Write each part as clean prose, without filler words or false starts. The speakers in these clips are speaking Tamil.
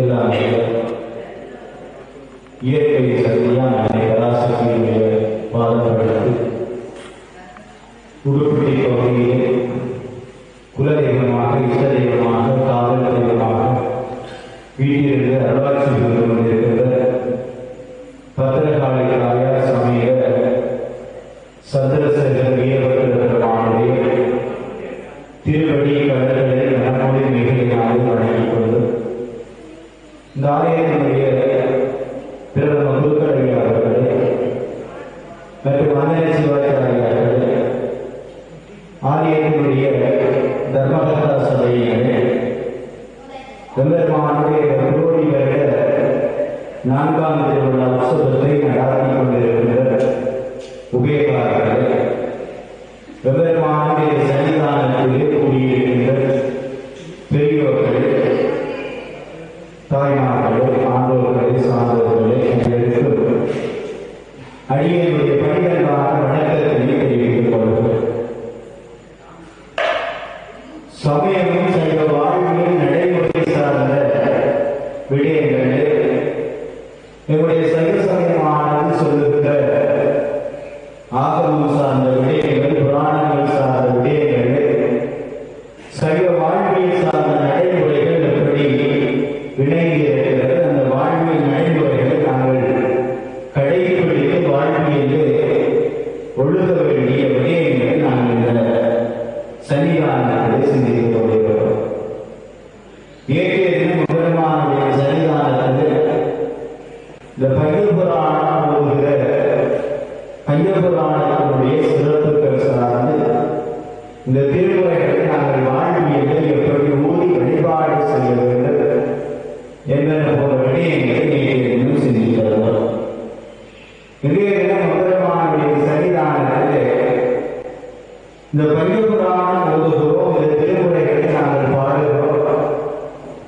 எல்லாம் இயற்கை சக்தியான பராசக்தியுடைய பாதங்களுக்கு உடுப்பிடி பகுதியிலே குலதெய்வமாக, இஷ்ட தெய்வமாக, காதல் தெய்வமாக வீட்டிலிருந்து அருளாட்சி செய்து கொண்டிருக்கின்ற பத்திரகாளிகளாய சமய சந்திரசேகர் வீரபத்திரமானுடைய திருவடி கடற்கரை மனமொழி மிகையாக வழங்கிக் கொண்டு இந்த ஆலயத்தினுடைய பிரதம குருக்கடையாளர்களே மற்றும் மந்திர சிவாச்சாரியார்களே, ஆலயத்தினுடைய தர்மகர்த்தா சபையினரே, எம்பெருமானுடைய குருவடி வருட 4ஆம் திருவிழா உற்சவத்தை நடாத்தி கொண்டிருக்கின்ற உபயகாரர்களே, எம்பெருமானுடைய சன்னிதானத்திலே கூடியிருக்கின்ற பெரியோர்களே, தாய்மார்களே, ஆண்டோர்களே, சான்றோர்களே, அடியனுடைய பணிகளான வணக்கத்தினை தெரிவித்துக் கொள்கிறோம். சமயமும் சைவ வாழ்வியல் நடைமுறை சார்ந்த விடயங்களே, எங்களுடைய சைவ சமயமானது சொல்லுகின்ற ஆகமம் சார்ந்த விடயங்கள், புராணங்கள் சார்ந்த விடயங்களே, சைவ வாழ்வியல் சார்ந்த நடைமுறைகள் எப்படி இணைந்து இருக்கிறது, அந்த வாழ்வியல் நடைமுறைகளை நாங்கள் கடைபிடித்து வாழ்வியலே ஒழுக வேண்டிய விடயங்களை நாங்கள் இந்த சன்னிதானத்திலே சிந்தித்துக் கொண்டிருக்கிறோம். ஏற்றைய தினம் பெருமானுடைய சன்னிதானத்தில் இந்த பஞ்சபுராணம் ஓதுகிற பஞ்சபுராணத்தினுடைய சிறப்புகள் சார்ந்து இந்த திருமுறைகளை நாங்கள் வாழ்வியலை எப்படி ஊதி வழிபாடு செய்ய வேண்டும் என்பன போன்ற விடயங்களை நேற்றைய தினம் சிந்திக்கிறோம். இன்றைய தினம் பெருமானுடைய சன்னிதானத்திலே இந்த பஞ்சபுராணம் ஓதுகிறோம். இந்த திருமுறைகளை நாங்கள் பாடுகிறோம்.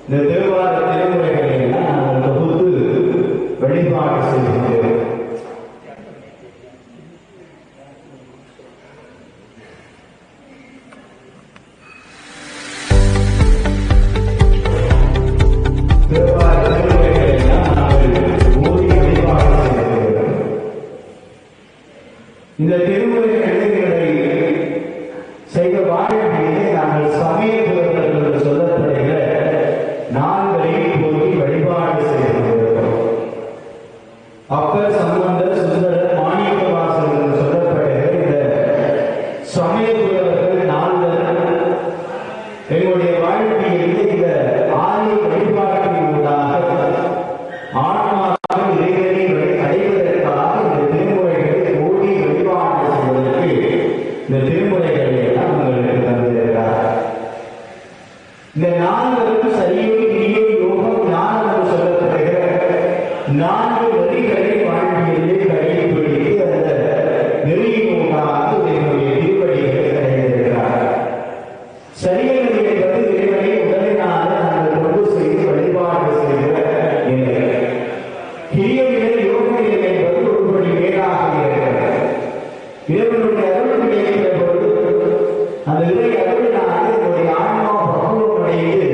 இந்த தேவார திருமுறைகளை எல்லாம் நாங்கள் தொகுத்து வழிபாடு செய்கின்றோம். இந்த திருமுறைகளை செய்த வாழ்க்கையிலே நாங்கள் சமயபுரங்கள் என்று சொல்லப்படுகிற 4 போய் வழிபாடு செய்திருக்கிறோம். அப்பர், சம்பந்தர், சுந்தரர், மாணிக்கவாசகர் என்று சொல்லப்படுகிற இந்த சமயபுரர்கள் 4 எங்களுடைய வாழ்க்கையில் இந்த ஆலய வழிபாட்டின் ஊடாக ஆன்மாவை இறைவனை அடைவதற்காக இந்த திருமுறைகளை ஓடி வழிபாடு செய்வதற்கு இந்த திருமுறைகளை எல்லாம் உங்களுக்கு தந்திருக்கிறார். இந்த 4 சரியை, கிரியை, யோகம், ஞானம் என்று சொல்லப்படுகிற 4 வரிகளை வாழ்வியலே கடைபிடித்து அந்த நெறியினூடாக என்னுடைய திருவடிகளை அடைந்திருக்கிறார். சரியல் என்பது இறைவனை உடலினால நாங்கள் கொண்டு செய்து வழிபாடு செய்கிற நிலை. கிரியைகள், யோகங்கள் என்பது ஒருபடி மேலாக இருக்கிறது. இறைவனுடைய அருள் கிடைக்கிற பொழுது அந்த இறை அருளினால என்னுடைய ஆன்மா பக்குவம் அடைந்து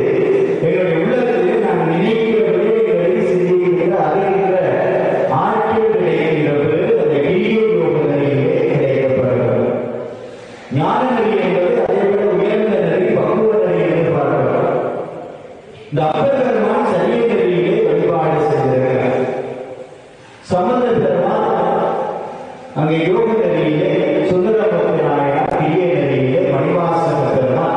எங்களுடைய உள்ளத்திலே நாம் நினைக்கிற விடயங்களை சிந்திக்கின்ற அறிகின்ற ஆற்றல் கிடைக்கின்ற பொழுது அந்த கிரிய யோக நிலையிலே கிடைக்கப்படுகிறது. ஞான நெறி என்பது அதை விட உயர்ந்த நெறி, பக்குவ நெறி என்று பார்க்கிறோம். இந்த அப்பர் பெருமான் சரிய நெறியிலே வழிபாடு செய்திருக்கிறார். சம்பந்த பெருமான் அங்கே யோக நெறியிலே, சுந்தரமூர்த்தி நாயனார் கிரிய நெறியிலே, மணிவாசக பெருமான்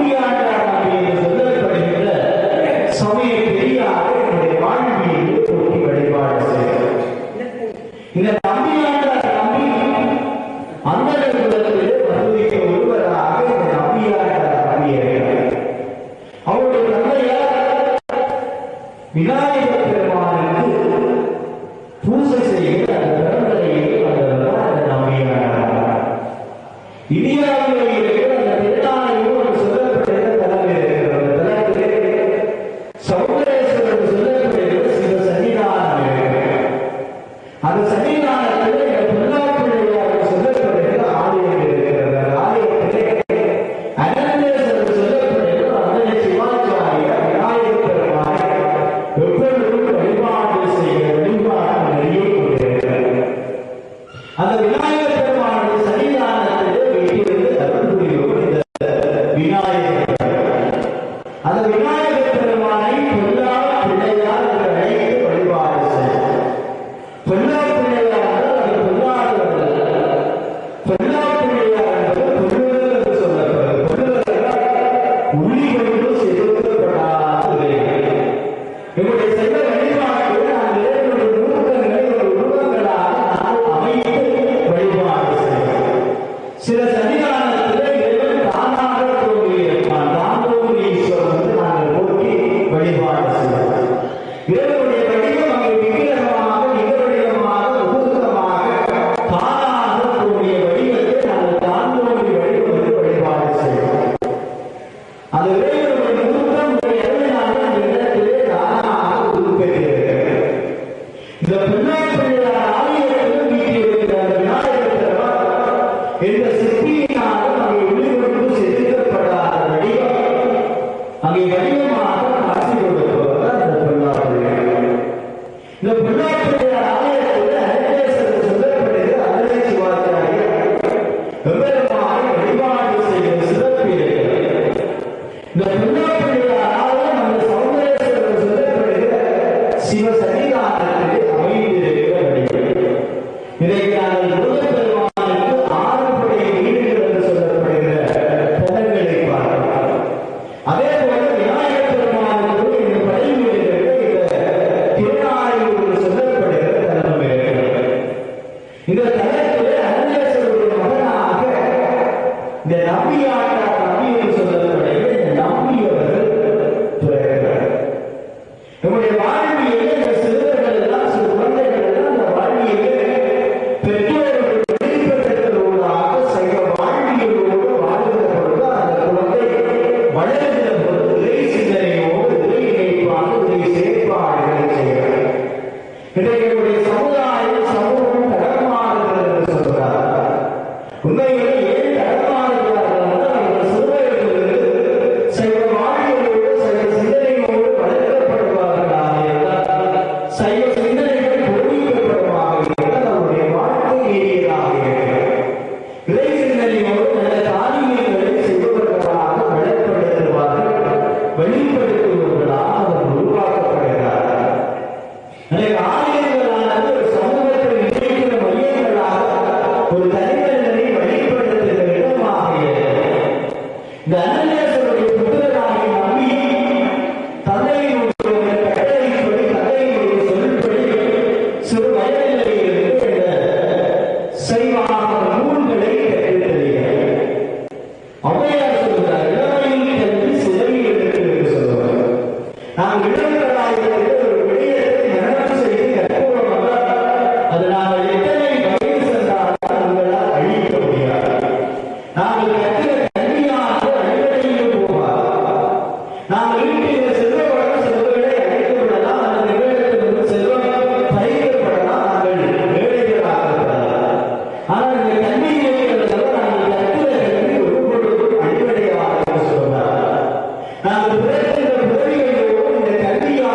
நம்பியாண்டார் நம்பி என்று சொல்லப்படுகின்ற சமய பெரியாரை என்னுடைய வாழ்வியல் போட்டி வழிபாடு செய்கிறார். இந்த நம்பியாண்டார் நம்பி அந்த குலத்திலே வருவிக்க ஒருவராக இந்த நம்பியாண்டார் நம்பி இருக்கிறார். அவருடைய தந்தையார் விநாயகர் பெருமானுக்கு பூசை செய்கிற அந்த பரம்பரையில் வந்தவர் அந்த நம்பியாண்டார். இந்தியாவில் இருக்கிற அந்த திருநாளையும் சொல்லப்படுகிற தலம் இருக்கிற அந்த தலத்திலே சௌந்தரேஸ்வரர் சொல்லப்படுகிற சிவ சன்னிதானம் இருக்கிறார். அந்த சன்னிதானத்திலே பொன்னாப்பிள்ளையார் சொல்லப்படுகிற ஆலயம் இருக்கிறது. அந்த ஆலயத்திலே அனந்தேஸ்வரர் சொல்லப்படுகிற அந்த சிவாச்சாரிய விநாயகர் பெருமானை எப்பொழுதும் வழிபாடு செய்கிற வழிபாடு நிறைய கொண்டிருக்கிறது. அந்த விநாயகர் பெருமானுடைய சன்னிதானத்திலே வீட்டிலிருந்து அருள் புரிவோர் இந்த விநாயகர். அந்த விநாயகர் பெருமானை பொல்லா பிள்ளையார் என்று அழைத்து வழிபாடு செய்கிறார். பொல்லா பிள்ளையார் அது பொல்லாதவர்கள். பொல்லா பிள்ளையார் என்பது பொருள் என்று சொல்லப்படுகிறது. பொருள் உள்ளி கொண்டு செலுத்தப்படாத நம்முடைய செல்வ வழிபாடு நாம் இறைவனுடைய நூல்களை ஒரு உருவங்களாக நாம் அமைத்து வழிபாடு செய்கிறோம். சில சன்னிதானத்திலே இறைவன் தானாக தோன்றியிருப்பான். தான் தோன்றி ஈஸ்வரன் வந்து நாங்கள் போற்றி வழிபாடு செய்கிறோம். இறைவனுடைய வடிவம் அங்கே விக்கிரகமாக நிகழ்வடிவமாக உருவமாக தானாக தோன்றிய வடிவத்தை நாங்கள் தான் தோன்றி வடிவம் என்று வழிபாடு செய்கிறோம். அது இறைவனுடைய உருவம் இறைவனாக அந்த இடத்திலே தானாக உருப்பெற்றிருக்கிறது. இந்த பொன்னாப்பிள்ளையார் ஆலயத்திலும் வீட்டிலிருக்கிற அந்த விநாயகர் பெருமான் என்ற சிற்பியினாலும் அங்கே ஒளிவொன்று செதுக்கப்படாத வடிவம் அங்கே வடிவமாக காட்சி கொடுப்பவர் அந்த பொன்னாப்பிள்ளையார். இந்த பொன்னாப்பிள்ளையார் ஆலயத்தில் அனந்தேஸ்வரர் சொல்லப்படுகிற அருளை சிவாச்சாரியர் எம்பெருமானை வழிபாடு செய்யும் சிறப்பு இருக்கிறது. இந்த பொன்னாப்பிள்ளையார் ஆலயம் அந்த சௌந்தரேஸ்வரர் சொல்லப்படுகிற சிவ சன்னிதானத்திலே அமைந்திருக்கிற வடிவம். இதை நாங்கள் முருகன் பெருமானுக்கு 6 படை வீடுகள் என்று சொல்லப்படுகிற தலங்களை பார்க்கிறோம். அதே போல விநாயகர் பெருமானுக்கு இந்த படை வீடுகளுக்கு இந்த திருநாளையூர் சொல்லப்படுகிற தலம் இருக்கிறது. இந்த தலத்திலே அனந்தேஸ்வரருடைய மகனாக இந்த நம்பியாண்டார் நம்பி என்று சொல்லப்படுகிற இந்த நம்பியவர்கள் பிறக்கிறார். நம்முடைய வாழ்வியலே இந்த சிறுவர்கள் எல்லாம் சிறு குழந்தைகள் எல்லாம் இந்த வாழ்வியலே பெற்றோர்கள் வெளிப்படுத்துவதற்காக செய்ய வாழ்வியலோடு வாழ்கிற பொழுது அந்த குழந்தை வளர்கிற பொழுது இறை சிந்தனையோடு இறை இணைப்பாக இறை செயற்பாடுகளை செய்கிறார். இன்றைக்கு நம்முடைய சமுதாயம் சமூகம் கடமாறுகிறது என்று சொல்கிறார். உண்மையிலே ஏன் கடமாறுகிறார்கள் என்றால் அவர்கள் சிறுவயதிலிருந்து சைவ வாழ்வியலோடு சைவ சிந்தனையோடு வளர்க்கப்படுவார்களாக இருந்தால் சைவ சிந்தனைகள் பொருளிக்கப்படுவாக இருந்தால் அவருடைய வாழ்க்கை ஏறியதாக இருக்கிறது. இறை சிந்தனையோடு நல்ல காரியங்களை செய்பவர்களாக வளர்ப்படுத்துவார்கள், வெளிப்படுத்துவர்களாக அவர் உருவாக்கப்படுகிறார்கள். ஆலயங்களானது ஒரு சமூகத்தை இணைக்கிற மையங்களாக ஒரு தனிமனிதனை வெளிப்படுத்துகிற இடமாக இருக்கிறது. இந்த அனந்தேஸ்வரருடைய புத்திரனாகிய நம்பி தந்தையினுடைய கட்டளைப்படி தந்தையினுடைய சொல்படி சிறு வயதிலே இருந்து சைவாக நூல்களை கற்றுத்தருகிறார். ஔவையார் சொல்கிறார், இளமையில் கல்வி சிறையில் இருக்கு என்று சொல்லுவார். நாம் இளங்களாக இருக்கிற ஒரு விடயத்தை நடனம் செய்து கற்போம் என்றால் அது நாங்கள் எத்தனை வயது சென்றாலும் நம்மளால் அழிக்க முடியாது. நாங்கள் கற்கிற கல்வியானது அடிப்படையில் போகாது. நாங்கள் வீட்டில் செல்வ வளம் செல்வங்களை அழைத்து விடலாம். அந்த நிகழ்ச்சிக்கு செல்வம் பயிரப்படலாம். நாங்கள் ஏழைகளாகப்படலாம். ஆனால் இந்த கல்வி நிலையங்கள் நாங்கள் கற்கிற கல்வி ஒருபொழுதும் அடிப்படையாக சொல்கிறார். நாங்கள் பிறக்கின்ற பிறவிகளோடு இந்த கல்வியானது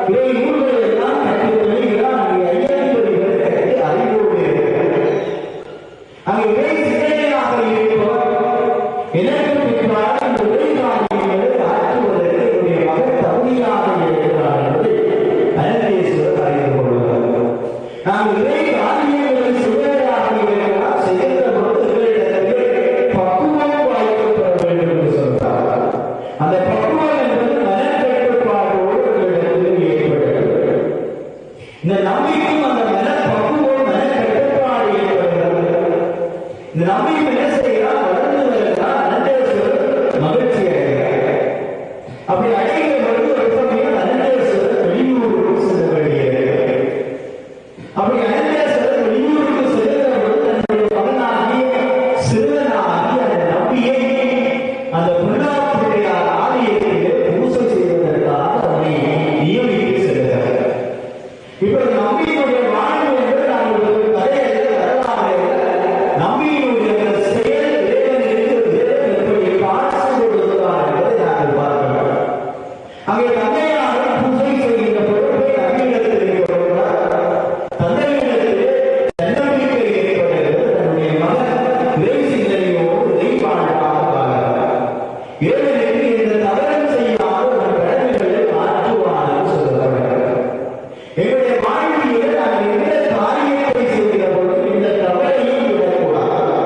இதை நூல்களை எல்லாம் கட்டி தெளிகிறார். அங்கே 50 பேர் கட்டி அறிவோடு இருக்கிறார். அங்கே இறை சிந்தனையாக இருப்பவர் எனக்கு பின்னால் இந்த உரைகாரியங்களை ஆற்றுவதற்கு என்னுடைய மகன் தகுதியாக இருக்கிறார் என்பதை அனந்தேஸ்வரர் அறிந்து கொள்வார். நாம் இறை காரியங்களை சுவையாக இருக்கலாம் செய்கின்ற பொழுது பக்குவம் வாய்க்கப்பட வேண்டும் என்று சொல்றார். அந்த பக்குவம் என்பது மனக்கட்டுப்பாட்டோடு ஏற்படுகிறது. இந்த நம்பிக்கையும் அந்த மனப்பக்குவம் மனக்கட்டுப்பாடு ஏற்படுகிறது. இந்த நம்பிக்கை என்ன செய்யலாம்? வளர்ந்து வருகிறார். அனந்தேஸ்வரர் மகிழ்ச்சி அடைகிறார். அப்படி அடைகிற பொழுது ஒரு சமயம் அனந்தேஸ்வரர் வெளியூருக்கு செல்ல வேண்டியிருக்கிறது. அப்படி அனந்தேஸ்வரர் வெளியூருக்கு செல்லுகிற பொழுது தன்னுடைய மகனாகிய சிறுவனாகிய அந்த நம்பியை அந்த புல்லாப்பிள்ளையார் ஆலயத்திலே பூசை செய்வதற்காக அவனை நியமித்து செல்கிறார். இப்படி நம்பியினுடைய வாழ்வு என்று நாங்கள் ஒரு கதையில் வரலாறு நம்பியினுடைய செயல் இறைவனுக்கு எப்படி காட்சி கொடுக்கிறார் என்பதை நாங்கள் பார்க்கிறோம். அங்கே தந்தையாக பூஜை செய்கின்ற பொருட்களை நம்பியிடத்திலே கொடுக்கிறார். தந்தையிடத்திலே தன்னம்பிக்கை ஏற்படுகிறது. தன்னுடைய மகன் இறை சிந்தனையோடு இறைவாழ்வாக வாழ்கிறார். இறைவனுக்கு இந்த தவறம் செய்யாத ஒரு கடமைகளை ஆற்றுவார் என்று சொல்லப்படுகிறது. எங்களுடைய வாழ்வியல் நாங்கள் எந்த காரியத்தை செய்கிற பொழுது இந்த தவறையும் விடக்கூடாது.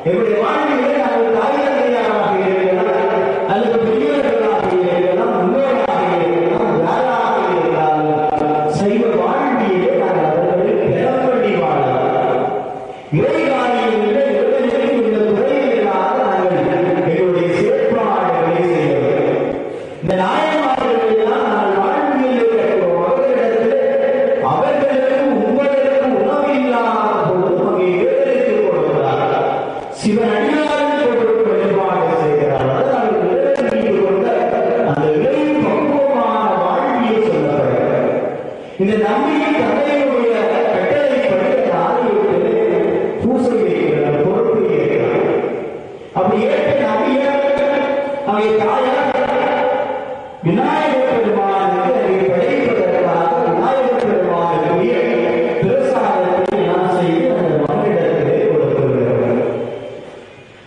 எங்களுடைய வாழ்வியல் நாங்கள் தாய் தந்தையாக இருக்கலாம், அல்லது பெரியவர்களாக இருக்கலாம், முன்னோராக இருக்கலாம், யாராக இருந்தாலும் செய்வ வாழ்வியலை நாங்கள் அவர்களை பெறப்படி வாழலாம். இறை காரியங்களில் இறைவனுக்கு இந்த துறைகளாக நாங்கள் எங்களுடைய செயற்பாடுகளை செய்ய வேண்டும். இந்த நாயன்மார்கள் எல்லாம் நாங்கள் வாழ்வியலை கட்டுவோம். அவர்களுக்கு உங்களுக்கு உணவு இல்லாத பொழுது அங்கே இறைவனுக்கு கொடுக்கிறார். சிவன் அடியாருக்கு கொடுத்து வழிபாடு செய்கிறார். அதனால் இறைவன் கொண்ட அந்த இறை பக்குவமான வாழ்வியை சொல்லப்படுகிறது. இந்த நம்பிக்கை தந்தையுடைய கட்டளைப்படி ஆலயத்திலே பூசை இருக்கிறார், பொறுப்பு இருக்கிறார். அப்படி ஏற்ற நம்பியார் அங்கே தாயார் விநாயகர் பெருமானுக்கு அதை படைப்பதற்காக விநாயகர் பெருமானுடைய பிரசாதத்தை நான் செய்து அந்த மகளிடத்திலே கொடுத்துவிடுகிறார்.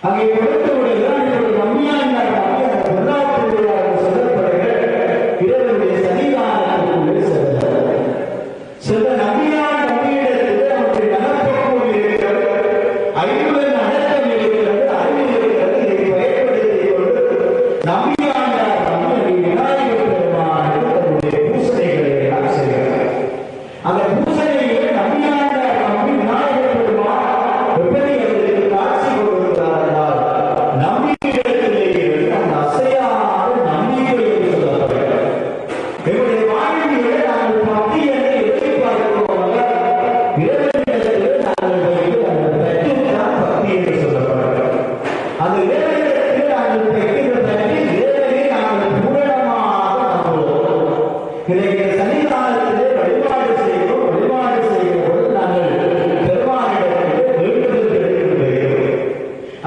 அங்கே கொடுத்து விடுகிறார். நம்பியாண்டார் அந்த பொருளாதார சொல்லப்படுகிற இறைவனுடைய சன்னிதானத்திற்குள்ளே செல்கிறார். சில நம்பியார் நம்பியிடத்திலே அவருடைய மனப்பக்குவம் இருக்கிறது, அறிவுடன் அடக்கம் இருக்கிறது, அறிவு இருக்கிறது. இதை பயன்படுத்திக் கொண்டு நம்பியாண்டார் விநாயகர் பெருமானுக்கு தன்னுடைய பூசணைகளை எல்லாம் செய்கிறார். அந்த பூசணைகளை நம்பியாண்டார் நம்பி விநாயகர் பெருமான் எப்படி அவர்களுக்கு காட்சி கொடுக்கிறார்கள்? நம்பிக்கையிடத்திலே இருந்து அந்த அசையாத நம்பிக்கை என்று சொல்லப்படுகிறது. எங்களுடைய வாழ்விலே நாங்கள் பக்தியை எதிர்பார்க்கிறோம். இறைவனிடத்திலே நாங்கள் வைத்து அந்த பெற்றுத்தான் பக்தி என்று சொல்லப்படுகிறது. அந்த இறைவனிடத்திலே நாங்கள் பெற்கிற பற்றி இறைவனை நாங்கள் பூரணமாக நம்புவோம். இன்றைக்கு சன்னிதானத்திலே வழிபாடு செய்கிறோம். வழிபாடு செய்கிற பொழுது நாங்கள் பெருமானிடத்திலே வேண்டுதல் எடுக்கிறோம்.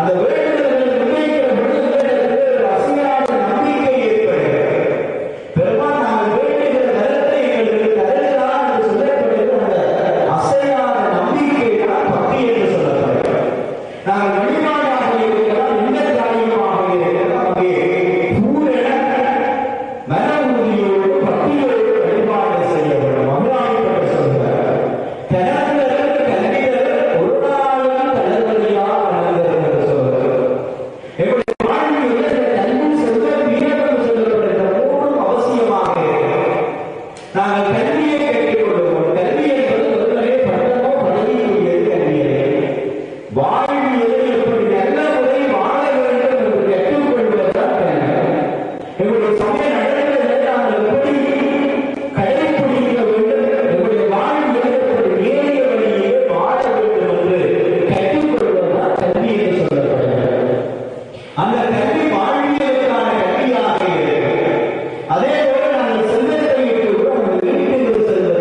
அந்த வேண்டுதல்களை முன்வைக்கிற பொழுது ஒரு அசையாத நம்பிக்கை ஏற்படுகிறது. பெருமான் நாங்கள் வேண்டுகிற கருத்தை எங்களுக்கு தருகிறார் என்று சொல்லப்படுகிற அந்த அசையாத நம்பிக்கை தான் பக்தி என்று சொல்லப்படுகிறது. நாங்கள் வழிபாடாக இருக்கலாம், எந்த காரியமாக இருக்கலாம், அங்கே பூரண மன உறுதியோடு பக்தியோடு வழிபாடு செய்யப்படும். மகிழாய்ப்பட்டு சொல்கிறார். தனந்தர் கல்வியர் ஒரு நாளும் தளர்வதியாக வளர்ந்தது என்று சொல்கிறார். எங்களுடைய வாழ்வியல் கல்வி செல்வ வீரம் சொல்லப்படுகிற மூன்றும் அவசியமாக இருக்கிறது. நாங்கள் கல்வியை கற்றுக் கொள்வோம். கல்வி என்பது ஒருவரே பட்டமோ பதவிக்குரியது கல்வியை. வாழ்வியலை எப்படி நல்ல முறை வாழ வேண்டும் என்று கற்றுக்கொள்வதுதான் கல்வி. எங்களுடைய சமய நடைமுறைகளை நாங்கள் எப்படி கடைபிடிக்க வேண்டும், எங்களுடைய வாழ்வியலை எப்படி நேரிய வழியிலே வாழ வேண்டும் என்று கற்றுக்கொள்வதுதான் கல்வி என்று சொல்லப்படுகிறது. அந்த கல்வி வாழ்வியலுக்கான கல்வியாக இருக்கிறது. அதே போல நாங்கள் செல்வத்தை விட்டு வீட்டுக்கு செல்வது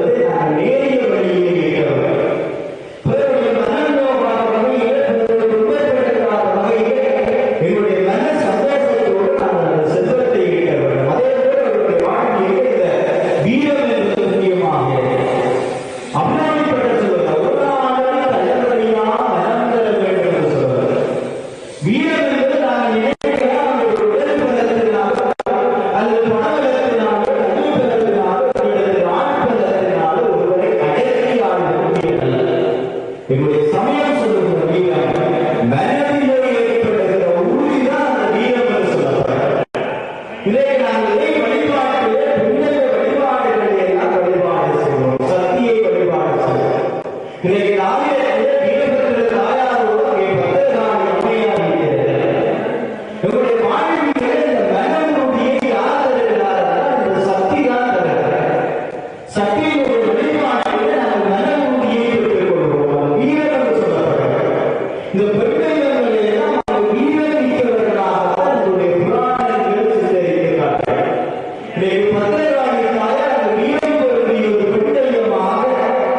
இன்னைக்கு ஆலயத்திலே வீரபத்திர தாயாரோடு பத்திரகாளி அம்மையார் இருக்கிறார். நம்முடைய வாழ்விலே இந்த மனமுடியை யார் தருகிறார்கள்? இந்த சக்தி தான் தருகிறார். சக்தியினுடைய வெளிப்பாட்டிலே நாம் மனமுடியை பெற்றுக் கொள்வோம். வீரம் என்று சொல்லப்படுகிறது. இந்த பெண்களை எல்லாம் வீரம் மிக்கவர்களாக நம்முடைய புராணங்கள் சித்தரிக்கிறார்கள். இன்னைக்கு பத்திரகாளி தாயார் அந்த வீரம் பொருந்திய ஒரு பெண்தெய்வமாக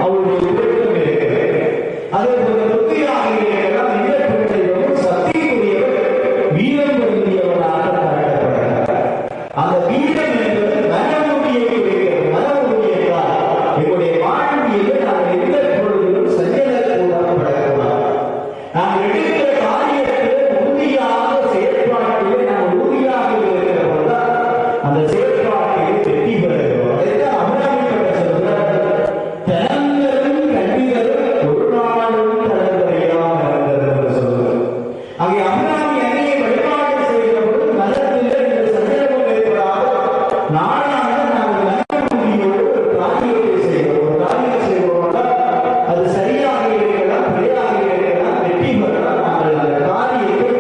அவருடைய ஒழுக்கம் இருக்கிறது. அதே போல புத்தியாக இருக்கிறார். இந்த பெண்தெய்வம் சக்திக்குரியவர் வீரம் பொருந்தியவராக பார்க்கப்படுகிறார். அந்த வீரம் என்பது மனமுடியை குறிக்கிறது. மனமுடியென்றால் எங்களுடைய வாழ்வியலை நாம் எந்த பொழுதிலும் சஞ்சலக்கூடாது. நாம் எடுக்கிற காரியத்தில் உறுதியாக செயற்பாட்டிலே நாம் உறுதியாக இருக்கிற போதுதான் அந்த செயற்பாட்டிலே வெற்றி பெறுகிறோம். அதைத்தான் அமராமிப்பட்ட சொல்கிறார், தனங்களும் கல்விகளும் ஒரு நாளும் தலைமுறையாக இருந்தது என்று சொல்கிறார். அங்கே அமராமி அணையை வழிபாடு செய்கிற போது மனத்திலே இந்த சஞ்சலமும் ஏற்படாது. நாளாக நாம் மனமுடியோடு ஒரு காரியத்தை செய்வோம். ஒரு காரியம் செய்வோம், அது சரியாக இருக்கலாம், பிழையாக இருக்கலாம், வெற்றி பெறலாம். நாங்கள் அந்த காரியத்தை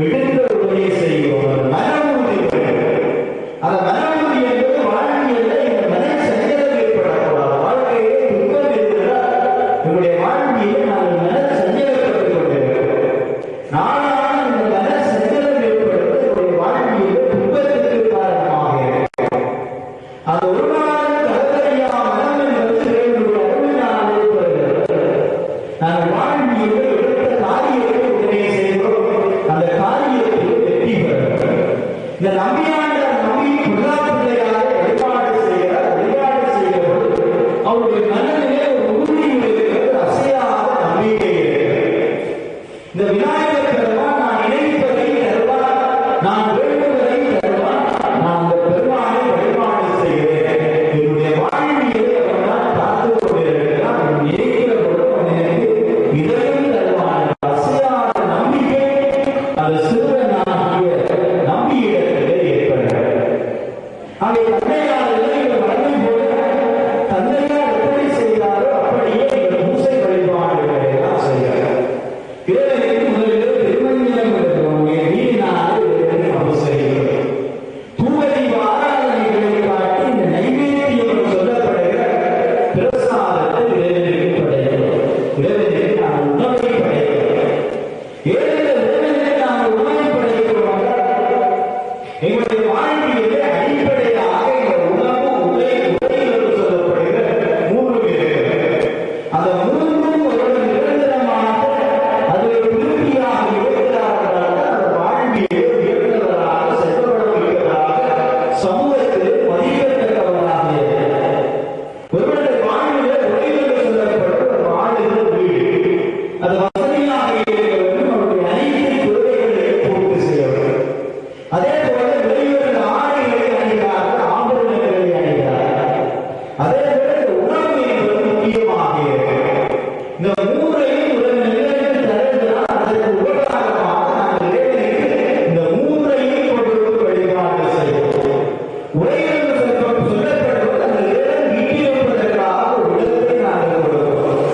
விடுந்த உடனே செய்வோம். மனமுறுதி பெறுகிறோம். அந்த மனமுறுதி என்பது வாழ்வியல்ல இந்த மன சஞ்சலம் ஏற்படக்கூடாது. வாழ்க்கையே துன்பம் இருக்கிறார். நம்முடைய வாழ்வியை நாங்கள் மன சஞ்சலப்பட்டுக் கொண்டிருக்கிறோம். நாளாக இந்த மன சஞ்சலம் ஏற்படுவது நம்முடைய வாழ்வியல் துன்பத்திற்கு காரணமாக இருக்கிறது. அது ஒரு நாள் தகவலையா மனம் என்பது இறைவனுடைய அருளினாலே பெறுகிறது. நாங்கள் வாழ்வியலை எடுத்த காரியத்தை உடனே செய்கிறோம். அந்த காரியத்தில் வெற்றி பெறுகிறோம். இந்த நம்பியாண்டார் நம்பி புல்லாப்பிள்ளையாக வழிபாடு செய்கிறார். வழிபாடு செய்கிற பொழுது அவருடைய மனதிலே ஒரு உறுதி இருக்கிறது, அசையாத நம்பிக்கை இருக்கிறது. இந்த விநாயகர் பெருமான் நான் நினைப்பதை தருவார், நான் வேண்டுவதை தருவார், நான் அந்த பெருமானை வழிபாடு செய்கிறேன். என்னுடைய வாழ்வியலை அவனால் பார்த்து கொண்டிருக்கிறார். நினைக்கிற பொழுது எனக்கு இதையும் தருவான். அசையாத நம்பிக்கை அந்த சிறுவனாகிய நம்பியிடத்திலே ஏற்படுகிறது. அங்கே தந்தையார் இளைஞர் வளர்ந்து போல தந்தையார் எப்படி செய்தாரோ அப்படியே இந்த பூசை வழிபாடுகளை எல்லாம் செய்கிறார். இறைவனுக்கு முதலில் திருமஞ்சனம் எடுக்கிறோம். நீரினால் இறைவனை அபிஷேகிக்கிறோம். தூவதீப ஆராதனைகளை காட்டி இந்த நைவேத்தியம் சொல்லப்படுகிற பிரசாதத்தை இறைவனுக்கு படைக்கிறோம். இறைவனுக்கு நாம் உணவை படைக்கிறோம். இறைவனுக்கு நாம் உணவை படைக்கிறோம். எங்களுடைய வாழ்வியலே அடிப்படையாக இந்த உணவு, உடை என்று சொல்லப்படுகிற மூன்று இருக்கிறது. அந்த மூன்றும் ஒருவர் நிரந்தரமாக அதில் திருப்தியாக இருக்கிறார்கள். அந்த வாழ்வியலை உயர்ந்தவராக, செல்வமிக்கவராக, சமூகத்தில் மதிக்கத்தக்கவராக இருக்கிறார். ஒருவருடைய வாழ்விலே உடைகள் சொல்லப்படுகிற வாழ்கிற வீடு அது வசதியாக இருக்க வேண்டும். அவருடைய அனைத்து தேவைகளை பூர்த்தி செய்ய வேண்டும். அதே போல வெளியூரில் ஆடைகளை அணிகிறார்கள், ஆபரணங்களை அணிகிறார்கள். அதே போல இந்த உணவு என்பது முக்கியமாக இருக்கிறது. இந்த மூன்றையும் ஒரு நிலையில் தருகிறார். அதற்கு உபகாரமாக நாங்கள் இறைவனுக்கு இந்த மூன்றையும் கொடுத்து வழிபாடு செய்வோம். உடைகள் சொல்லப்படுவது அந்த இறைவன் வீட்டிருப்பதற்காக உலகத்தை நாங்கள் கொடுக்கிறோம்.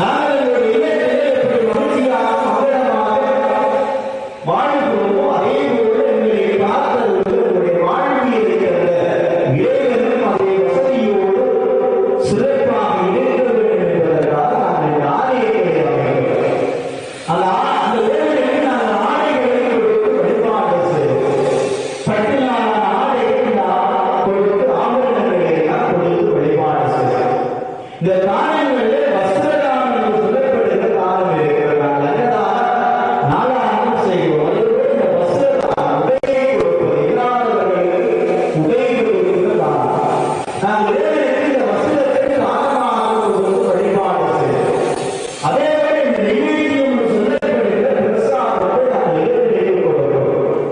நாங்கள் எங்களுடைய இல்லத்திலே எப்படி மகிழ்ச்சியாக மங்களமாக வாழ்கிறோமோ அதே போல எங்களை பார்த்தது உங்களுடைய வாழ்வியல் இருக்கிற இறைவனும் அதே வசதியோடு சிறப்பாக இருக்க வேண்டும் என்பதற்காக நாங்கள் இந்த ஆலயத்தை அமைக்கிறோம். அந்த இறைவனுக்கு நாங்கள் ஆடைகளை கொடுத்து வழிபாடு செய்வோம். பட்டினான ஆடைகளை நாம் கொடுத்து ஆபரணங்களை எல்லாம் கொடுத்து வழிபாடு செய்வோம். இந்த தானங்களிலே வஸ்திரதானம் என்று சொல்லப்படுகிற தானம் இருக்கிறது. நாங்கள் அன்னதானம் நாளாகவும் செய்வோம். அதுபோல இந்த வஸ்திரதானம், உடையை கொடுப்பது, இல்லாதவர்களுக்கு உடை கொடுக்கிற தானம். நாங்கள் இறைவனுக்கு இந்த வஸ்திரத்தை தானமாக கொடுத்து வழிபாடு செய்வோம். அதே போல இந்த நைவேத்தியம் என்று சொல்லப்படுகிற பிரசாதத்தை நாங்கள் இறைவனுக்கு கொடுக்கிறோம்.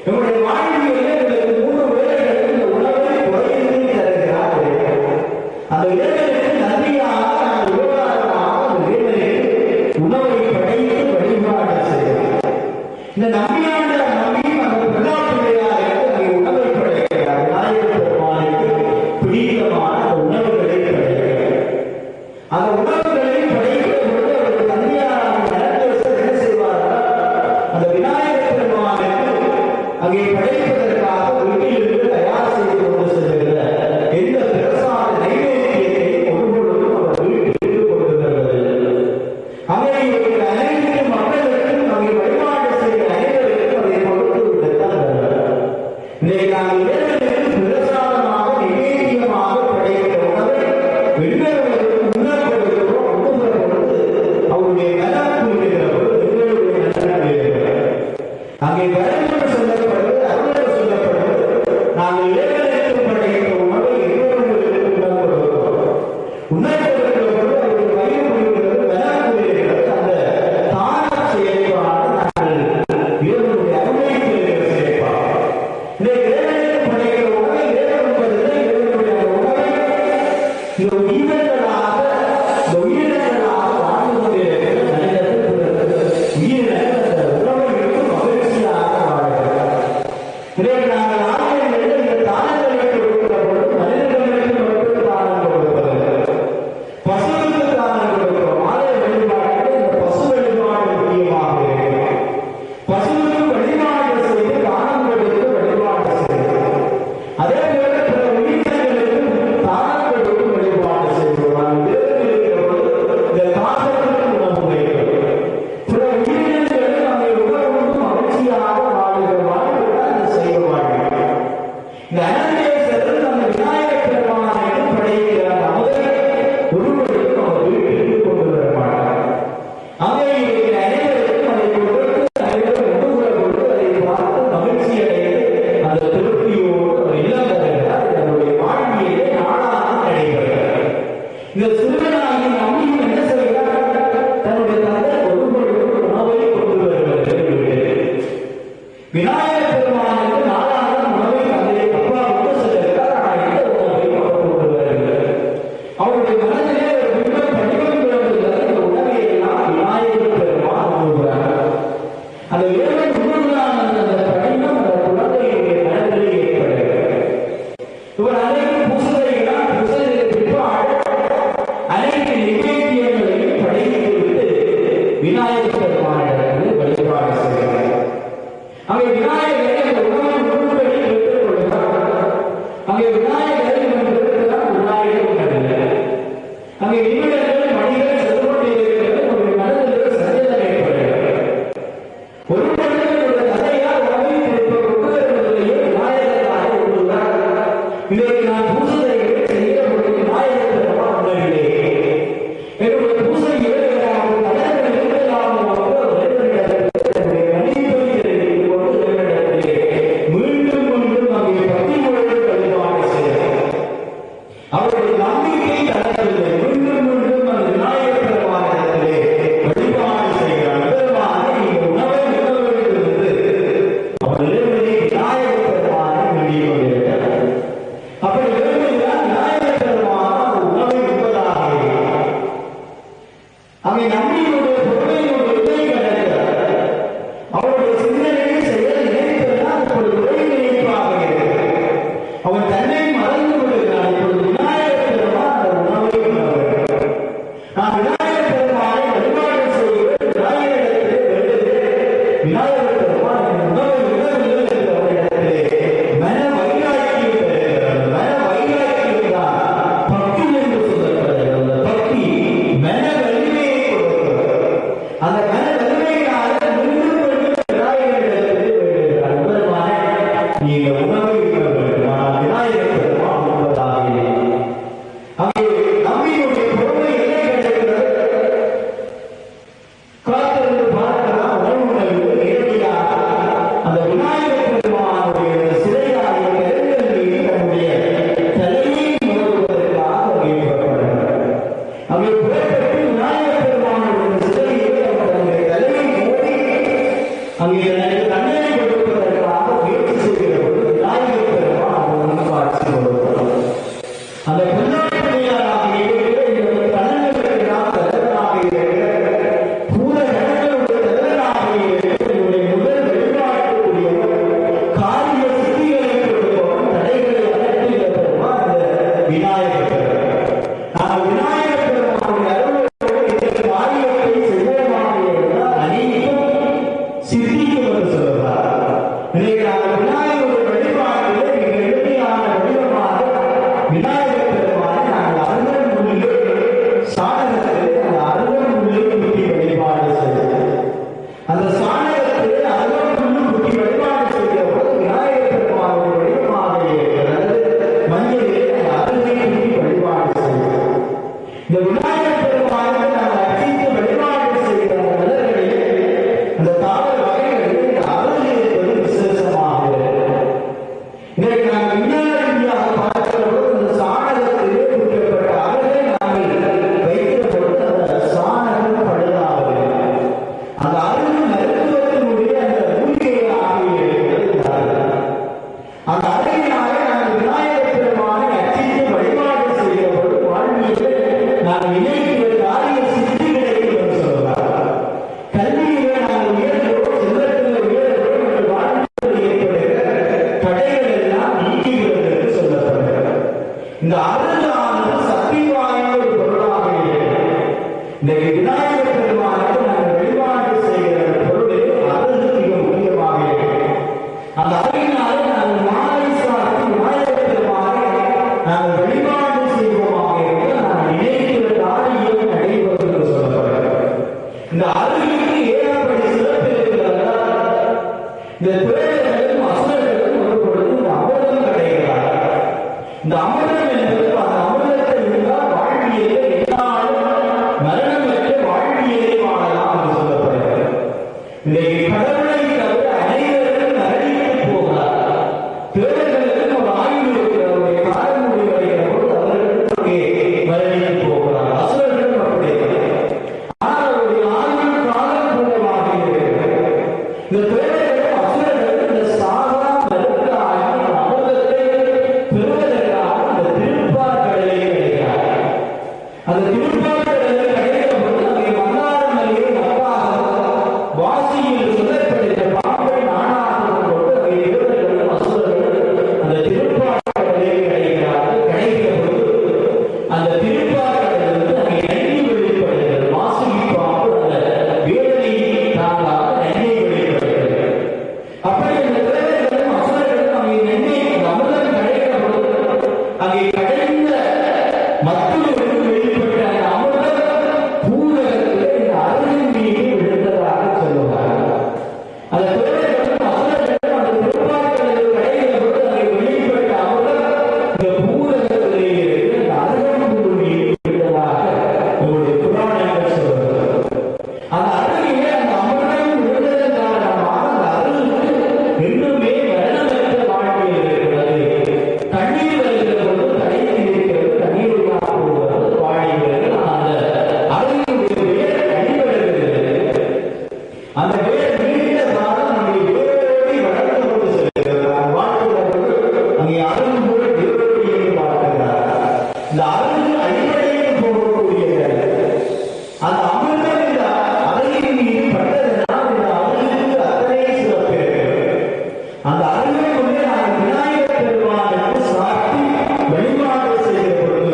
நம்முடைய வாழ்வியலே எங்களுக்கு 3 வேளைகளில் இந்த உணவை குறைந்து தருகிறார். அந்த இறைவனுக்கு நன்றியாக இந்த உயிரினங்களாக வாழ்ந்து கொண்டிருக்கிற உயிரினங்கள் அந்த உணவை விட்டு மகிழ்ச்சியாக வாழ்கிறார். இன்றைக்கு நாங்கள் ஆலயங்களில் இந்த தானங்களை கொடுக்கிற பொழுது மனிதர்களுக்கு மட்டும் தானம் கொடுப்பதில்லை, பசுவுக்கு தானம் கொடுக்கிறோம். ஆலய வழிபாட்டில் இந்த பசு வழிபாடு முக்கியமாக இருக்கிறோம். பசுவுக்கு வழிபாடு செய்து தானம் கொடுத்து வழிபாடு செய்கிறோம். அதே போல பிற உயிரினங்களுக்கு தானம் கொடுத்து வழிபாடு செய்கிறோம். இருக்கிற பொழுது இந்த தானத்துக்கு உணவு வைக்கிறோம். பிற உயிரினங்கள் நம்மை உணர்வு மகிழ்ச்சியாக வாழ்கிற வாழ்வுதான் இந்த செய்ய வாழ்க்கை. இந்த அனந்தேஸ்வரர் நம்ம விநாயகர் பெருமானை படைக்கிற அமுதை ஒருவருக்கு நம்ம வீட்டிற்கு கொண்டு வர மாட்டார். அங்கே இருக்கிற அனைவருக்கும் அதை கொடுத்து அனைவரும் உணவுகளை கொடுத்து அதை பார்த்து மகிழ்ச்சி அடைந்து அந்த திருப்தியோடு அவர் இல்லம் வருகிறார். அவருடைய வாழ்வியலே நாளாக நடைபெறுகிறார். இந்த சிறுவனாகி நம்பியும் என்ன செய்கிறார்? தன்னுடைய தந்தை ஒருவருக்கு உணவை கொண்டு வருகிறது. விநாயகர் பெருமானுக்கு நாளாக உணவை தந்தை அப்பா கொண்டு செல்கிறார். ஆனால் இந்த உணவை அவர் கொண்டு வருகிறார். அவருடைய மனதிலே ஒரு மிகவும் படிவங்கள் இந்த உணவை எல்லாம் விநாயகர் பெருமான் உண்ணுகிறார். அந்த இறைவன் உண்ணுகிறான் அந்த படிவம் அந்த குழந்தையுடைய மனதிலே ஏற்படுகிறது. இவர் அனைத்து பூசைகளால் பூசையை பிற்பாடு அனைத்து அந்த திருப்பாற்கடலை கடைகிற பொழுது அங்கே மன்னார் மலையை நப்பாக வாசி என்று சொல்லப்படுகிற பாம்பை நானாக கொண்டு அங்கே தேவர்களும் அசுரர்களும் அந்த திருப்பாற்கடலை கடைகிறார்கள். கடைகிற பொழுது அந்த திருப்பாற்கடலிலிருந்து அங்கே நன்றி வெளிப்படுகிறது. வாசுகி பாம்பு அந்த வேதனை தாங்காக நன்றி வெளிப்படுகிறது. அப்படி அந்த தேவர்களும் அசுரர்களும் அங்கே நன்றி அமிர்தம் கடைகிற பொழுது அங்கே கடைந்த மற்றொரு வெளிப்பட்ட அந்த அமிர்தம் பூரகத்திலே இந்த அருளின் மீது விழுந்ததாக சொல்லுவார். அந்த தேவர்களும் அசுரர்களும் அந்த திருப்பாற்கடலில் கடைகிற பொழுது அங்கே வெளிப்பட்ட அமிர்தம் இந்த பூரகத்திலே இருக்கிற அந்த அருகம்புல் மீது விழுந்ததாக நம்முடைய புராணங்கள் சொல்லுகிறது. அந்த அருகிலே அந்த அமிர்தம் விழுந்ததன் காரணமாக அந்த அருளுக்கு இன்னுமே மரணமற்ற வாழ்க்கை இருக்கிறது. தண்ணீர் வருகிற பொழுது தடைத்து இருக்கிறது, தண்ணீர் போடுவது வாழ்கிறது. அந்த அருகினுடைய வேர் அடிபடுகிறது. அந்த வேர் நீண்ட காலம் நம்முடைய வேரோடி வளர்ந்து கொண்டு செல்கிறது. நாம் வாழ்கிற பொழுது அங்கே அருள் கூட வேரோடி என்று பார்க்கிறார். இந்த அருள் அடிப்படையில் போகக்கூடியது. அந்த அமிர்தம் இந்த அருகின் மீது பட்டதனால் இந்த அருளுக்கு அத்தனை சிறப்பு இருக்கிறது. அந்த அருளை கொண்டு நாம் விநாயகர் பெருமானுக்கு சாத்தி வழிபாடு செய்கிற பொழுது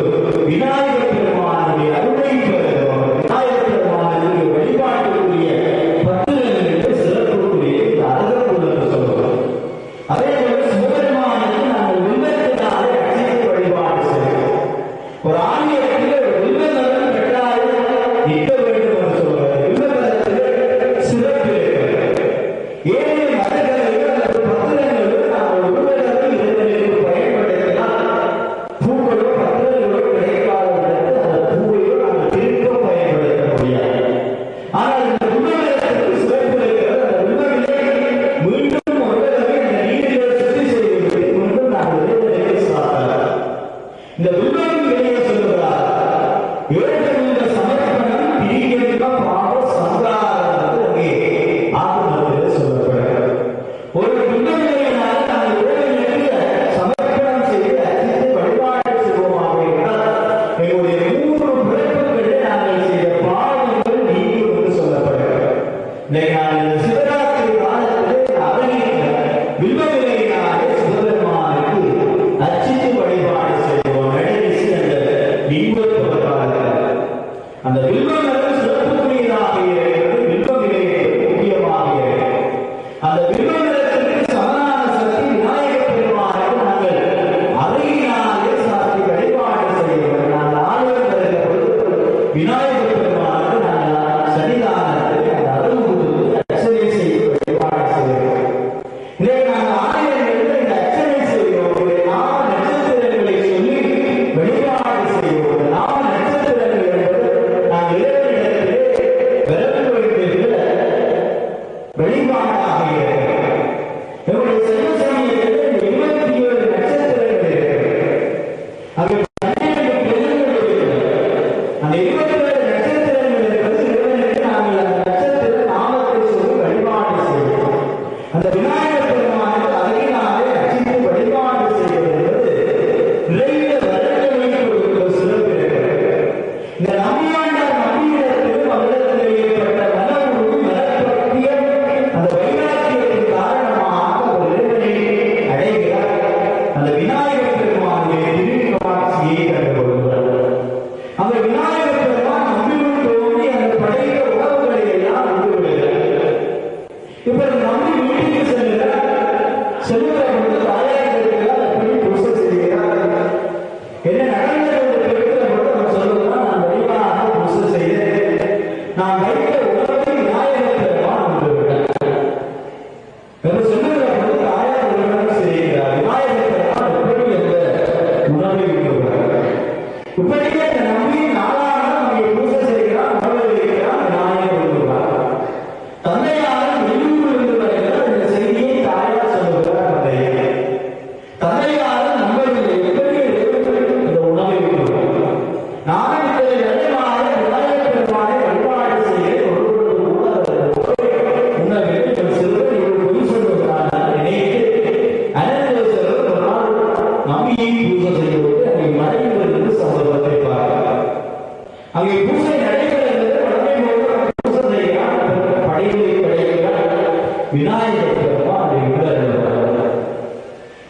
விநாயகர் பெருமானுடைய அருளை பெறுகிறோம். விநாயகர் பெருமானுக்கு வழிபாட்டுக்குரிய பத்திரங்களுக்கு சிறப்புக்குரிய இந்த அருகம்புல் என்று சொல்லுவோம். அதே போல சிவபெருமானுக்கு நாங்கள் வில்வத்தினாலே அர்ச்சித்து வழிபாடு செய்கிறோம். ஒரு ஆலயத்தில் வில்வமரம் கட்டாயம் நிற்க வேண்டும் என்று சொல்வது வில்வமரத்தில் சிறப்பு இருக்கிறது. ஏழு மரங்களில் அல்லது பத்திரங்களில் நாங்கள் வில்வமரத்தில் இருந்ததற்கு பயன்படுத்தினால் பூக்களோ பத்திரங்களோ கிடைக்காத இடத்தில் அந்த பூவையோ நாங்கள் திரும்ப பயன்படுத்த முடியாது. ஆனால் இந்த வில்வமரத்திற்கு சிறப்பு இருக்கிறது. அந்த வில்வமிலை மீண்டும் ஒரு தடவை அந்த நீரிலே சுத்தி செய்துவிட்டு மீண்டும் நாங்கள் வேதனையை சாப்பிடலாம். இந்த வில்வம் வெளியே சொல்லுகிறார், ஏழுகின்ற சமர்ப்பணம் பிரிகின்ற பாவ சங்காரம் அங்கே ஆத்மத்தில் சொல்லப்படுகிறது. ஒரு வில்வநிலையினால் நாங்கள் ஏழுகின்ற சமர்ப்பணம் செய்து அர்ச்சித்து வழிபாடு செய்வோமாக என்றால் எங்களுடைய 3 பிறப்புகளில் நாங்கள் செய்த பாவங்கள் நீங்கும் என்று சொல்லப்படுகிறது. இன்றைக்கு நான் இந்த சிவராத்திரி காலத்திலே அருகின்ற வில்வநிலையினாலே சிவபெருமானுக்கு அர்ச்சித்து வழிபாடு செய்வோம். நடைபெற்று அந்த வில்வத்தொடர்பாளர்கள் அந்த வில்வமரம் சிறப்புக்குரியதாக இருக்கிறது. வில்வநிலையை முக்கியமாக இருக்கிறது. அந்த வில்வமரத்திற்கு சமனான சக்தி விநாயகர் பெருமானுக்கு நாங்கள் அருகினாலே சாத்தி வழிபாடு செய்கிறோம். நாங்கள் ஆலயம் வருகிற பொழுது விநாயகர் பெருமானுக்கு நாங்கள் சன்னிதானத்தில் அந்த அருள்புரிந்து அர்ச்சனை செய்து வழிபாடு செய்கிறோம். இதை நாங்கள் ஆலயங்களில் இந்த அர்ச்சனை செய்கிறோம். இதை நாம நட்சத்திரங்களை சொல்லி வழிபாடு செய்கிறோம். இந்த நாம நட்சத்திரங்கள் என்பது நாங்கள் இறைவனிடத்திலே விரல் வைத்திருக்கிற வழிபாடாக இருக்கிறது. நம்முடைய சைவ சமயத்தில் 27 நட்சத்திரங்கள் இருக்கிறது. அவை 12 பெருங்கள் இருக்கிறது. அந்த 27 அங்கே பூசை நடைபெறுகிறது. வழமை போல பூசை செய்கிறார், படைகளை படைக்கிறார். விநாயகர் பெருமான் அதை உணர்கிறார்.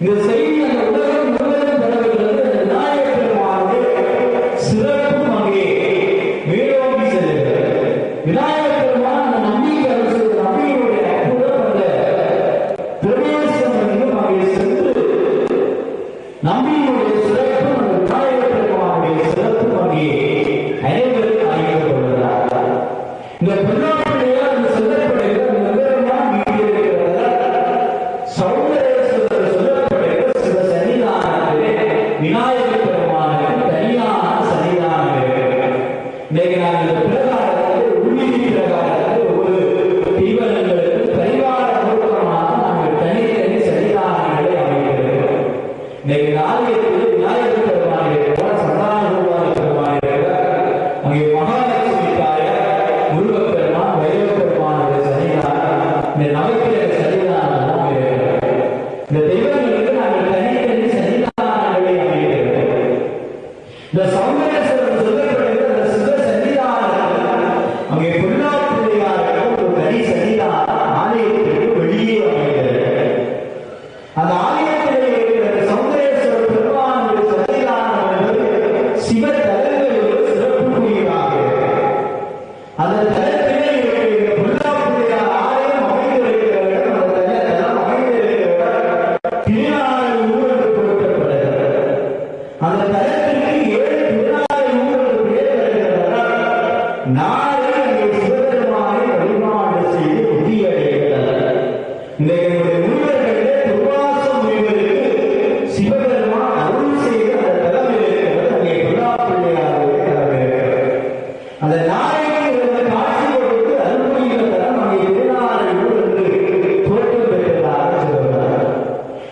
இந்த செய்தி அந்த உலகம் முழுவதும் பரவுகிறது. விநாயகர் பெருமானுடைய சிறப்பும் அங்கே மேலோங்கி செல்கிறது. விநாயகர் பெருமான் அந்த நம்பிக்கை நம்பிக்கையுடைய அற்புதம் அந்த பிரவேசம் என்றும் அங்கே சென்று நம்பிக்கையுடைய சிறப்பும் அந்த விநாயகர் பெருமானுடைய சிறப்பும் அங்கே அனைவரும் ஆய்வு கொள்கிறார். இந்த பெருமாளுடைய அந்த சொல்லப்படுகிற அந்த பெருமான் வீட்டில் இருக்கிற சௌந்தரேஸ்வரர் சொல்லப்படுகிற சில சன்னிதானத்திலே விநாயகர் பெருமானுக்கு தனியான சன்னிதானம் இருக்கிறது. இன்றைக்கு நாங்கள் இந்த பிரகாரத்தில் உள்ளிதி பிரகாரத்தில் ஒரு தீவனங்களுக்கு பரிவார மூலமாக நாங்கள் தனித்தனி சன்னிதானங்களை அமைக்கிறோம். இன்றைக்கு ஆலயத்தில் விநாயகர் பெருமான் இருக்கிறார், சந்தானகுமார பெருமான் இருக்கிறார், அங்கே மகாலட்சுமி தாயார், முருகப் பெருமான், வைரவ பெருமானுடைய சன்னிதானம், இந்த நவக்கிரக சன்னிதானம் இருக்கிறது. இந்த தெய்வங்களுக்கு நாங்கள் தனித்தனி சன்னிதானங்களை அமைக்கிறோம். இந்த சௌந்தரேஸ்வரர் சொல்லப்படுகிற அந்த சிவ சன்னிதானத்தில் அங்கே பொன்னாப்பிள்ளையாருக்கு ஒரு தனி சன்னிதானம் ஆலயத்திற்கு வெளியே அமைகிறது. அந்த ஆலயத்திலே இருக்கிற சௌந்தரேஸ்வரர் பெருமானுடைய சன்னிதானம் என்பது சிவ தலங்களோடு சிறப்புக்குரியதாக இருக்கிறது. அந்த தலத்திலே இருக்கிற பொன்னாப்பிள்ளையார் ஆலயம் அமைந்திருக்கிற இடம், அந்த தலம் அமைந்திருக்கிற இடம் திருநாளூர் என்று குறிப்பிடப்படுகிறது. அந்த தலத்திற்கு 7 திருநாளூர் என்று பெயர் வருகிறதனால் நாளை அங்கே சிவபெருமானை வழிபாடு செய்து புத்தியடைகிறார். இன்றைக்கு நம்முடைய முனிவர்களே துர்வாச முனிவருக்கு சிவபெருமான் அருள் செய்த அந்த தலம் இருக்கிறது. அங்கே பொன்னாப்பிள்ளையாருடைய தலம் இருக்கிறது. அந்த நாளைக்கு காட்சி கொடுத்து அருள் புரிகிற தலம் அங்கே திருநாளூர் என்று தோற்றம் பெற்றதாக சொல்கிறார்.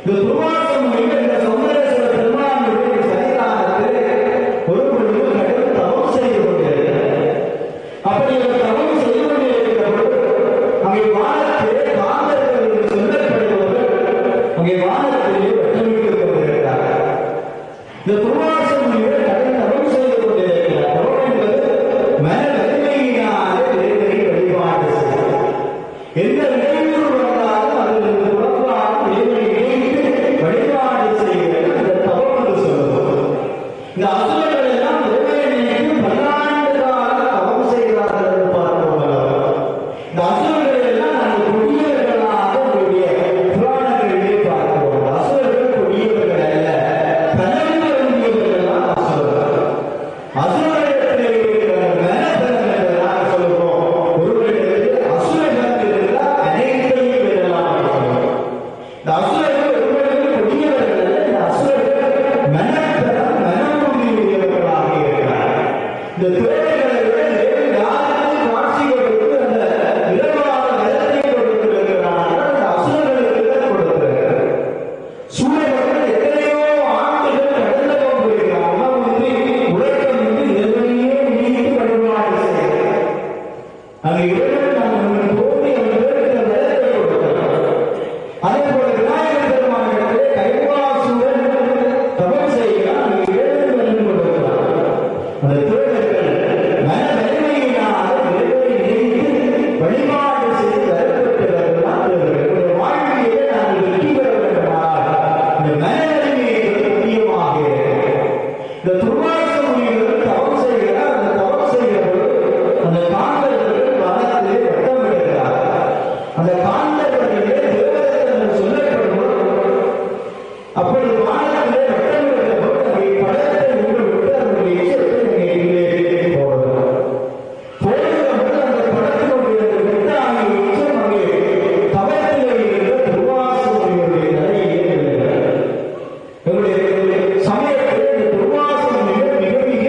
இந்த துர்வாச முனிவர் இந்த சௌந்தரேஸ்வரர் பெருமானுடைய சன்னிதானத்தில் ஒரு பொழுது கடும் தவம் செய்து கொண்டிருக்கிறார். அப்படி அவர் தவம் செய்து கொண்டிருக்கிற பொழுது அங்கே வானத்திலே காந்தர்கள் என்று சொல்லப்படுபவர்கள் அங்கே வானத்திலே வட்டமிட்டுக் கொண்டிருக்கிறார்கள். இந்த துர்வாச முனிவர் கடும் தவம் செய்து கொண்டிருக்கிறார். தவம் என்பது மன வலிமையினாலே இறைவனை வழிபாடு செய்கிறார். எந்த இடையூறு வந்தாலும் அதிலிருந்து புறப்பாடு இறைவனை இணைத்து வழிபாடு செய்கிறது அந்த தவம் என்று சொல்லுவோம். இந்த அசுரர்கள் எல்லாம் இறைவனை நினைத்து பல்லாண்டு காலம் தவம் செய்கிறார்கள் என்று பார்ப்போம். இந்த அசுரர்கள் எல்லாம் நாங்கள் கொடியவர்களாக நம்முடைய புராணங்களிலே பார்க்கிறோம். இந்த அசுரர்கள் கொடியவர்கள் அல்ல, தனக்கு வேண்டியவர்கள் தான் அசுரர்கள். அசுரரிடத்திலே இருக்கிற மனபலம் என்றால் சொல்லுவோம். ஒருவரிடத்தில் அசுரர்கள் இருந்தால் அனைத்தையும் பெறலாம் என்று சொல்லுவோம். இந்த அசுரர்கள் ஒருவருக்கு கொடியவர்கள் அல்ல, இந்த அசுரர்கள் மனபலம் மனமுடிவுடையவர்களாக இருக்கிறார்கள். இந்த துறைகளை விட இறைவன் யாருக்கு காட்சி கொடுத்து அந்த இரவாத பலத்தை கொடுத்திருக்கிறார்கள். அந்த அசுரர்களுக்கு தான் கொடுத்திருக்கிறார். சூழல்கள் எத்தனையோ ஆண்டுகள் கடந்த போகிறார். உணவின்றி உறக்கமின்றி இறைவனையே நீதி வழிபாடு செய்கிறார். அங்கே இறைவன் நம்ம தோன்றி அவர்களுக்கு பலத்தை கொடுக்கிறார். அதே போல விநாயகர் பெருமானிடத்திலே கைவாசுடன் தவம் செய்கிறார். அங்கே இறைவன் வந்து கொடுக்கிறார். அந்த தோழர்கள் மன வலிமையினால் இறைவனை நினைத்து வழிபாடு செய்து வரப்பட்டவர்களால் அவர்களுடைய வாழ்க்கையிலே நாங்கள் வெற்றி பெற வேண்டுமானால் இந்த மன வலிமை என்பது முக்கியமாக இருக்கிறது. இந்த துர்வாச முனிவர் தவம் செய்கிறார். அந்த தவம் செய்கிற பொழுது அந்த காந்தர்கள் வனத்திலே வட்டமிடுகிறார். அந்த காந்தர்களிலே தேவதத்தன் என்று சொல்லப்படுவோம். அப்படி வானத்திலே வட்டமிடுகிற போது அங்கே படத்தை நின்று விட்டு அதனுடைய எச்சத்தை இங்கே போடுகிறார். போடுகிற போது அந்த படத்தினுடைய வெட்ட ஆகிய எச்சம் அங்கே தவத்திலே இருந்த துர்வாச முனிவருடைய தலையிலே விழுகிறது. எங்களுடைய சமயத்தில் இந்த துர்வாச முனிவர் மிக மிக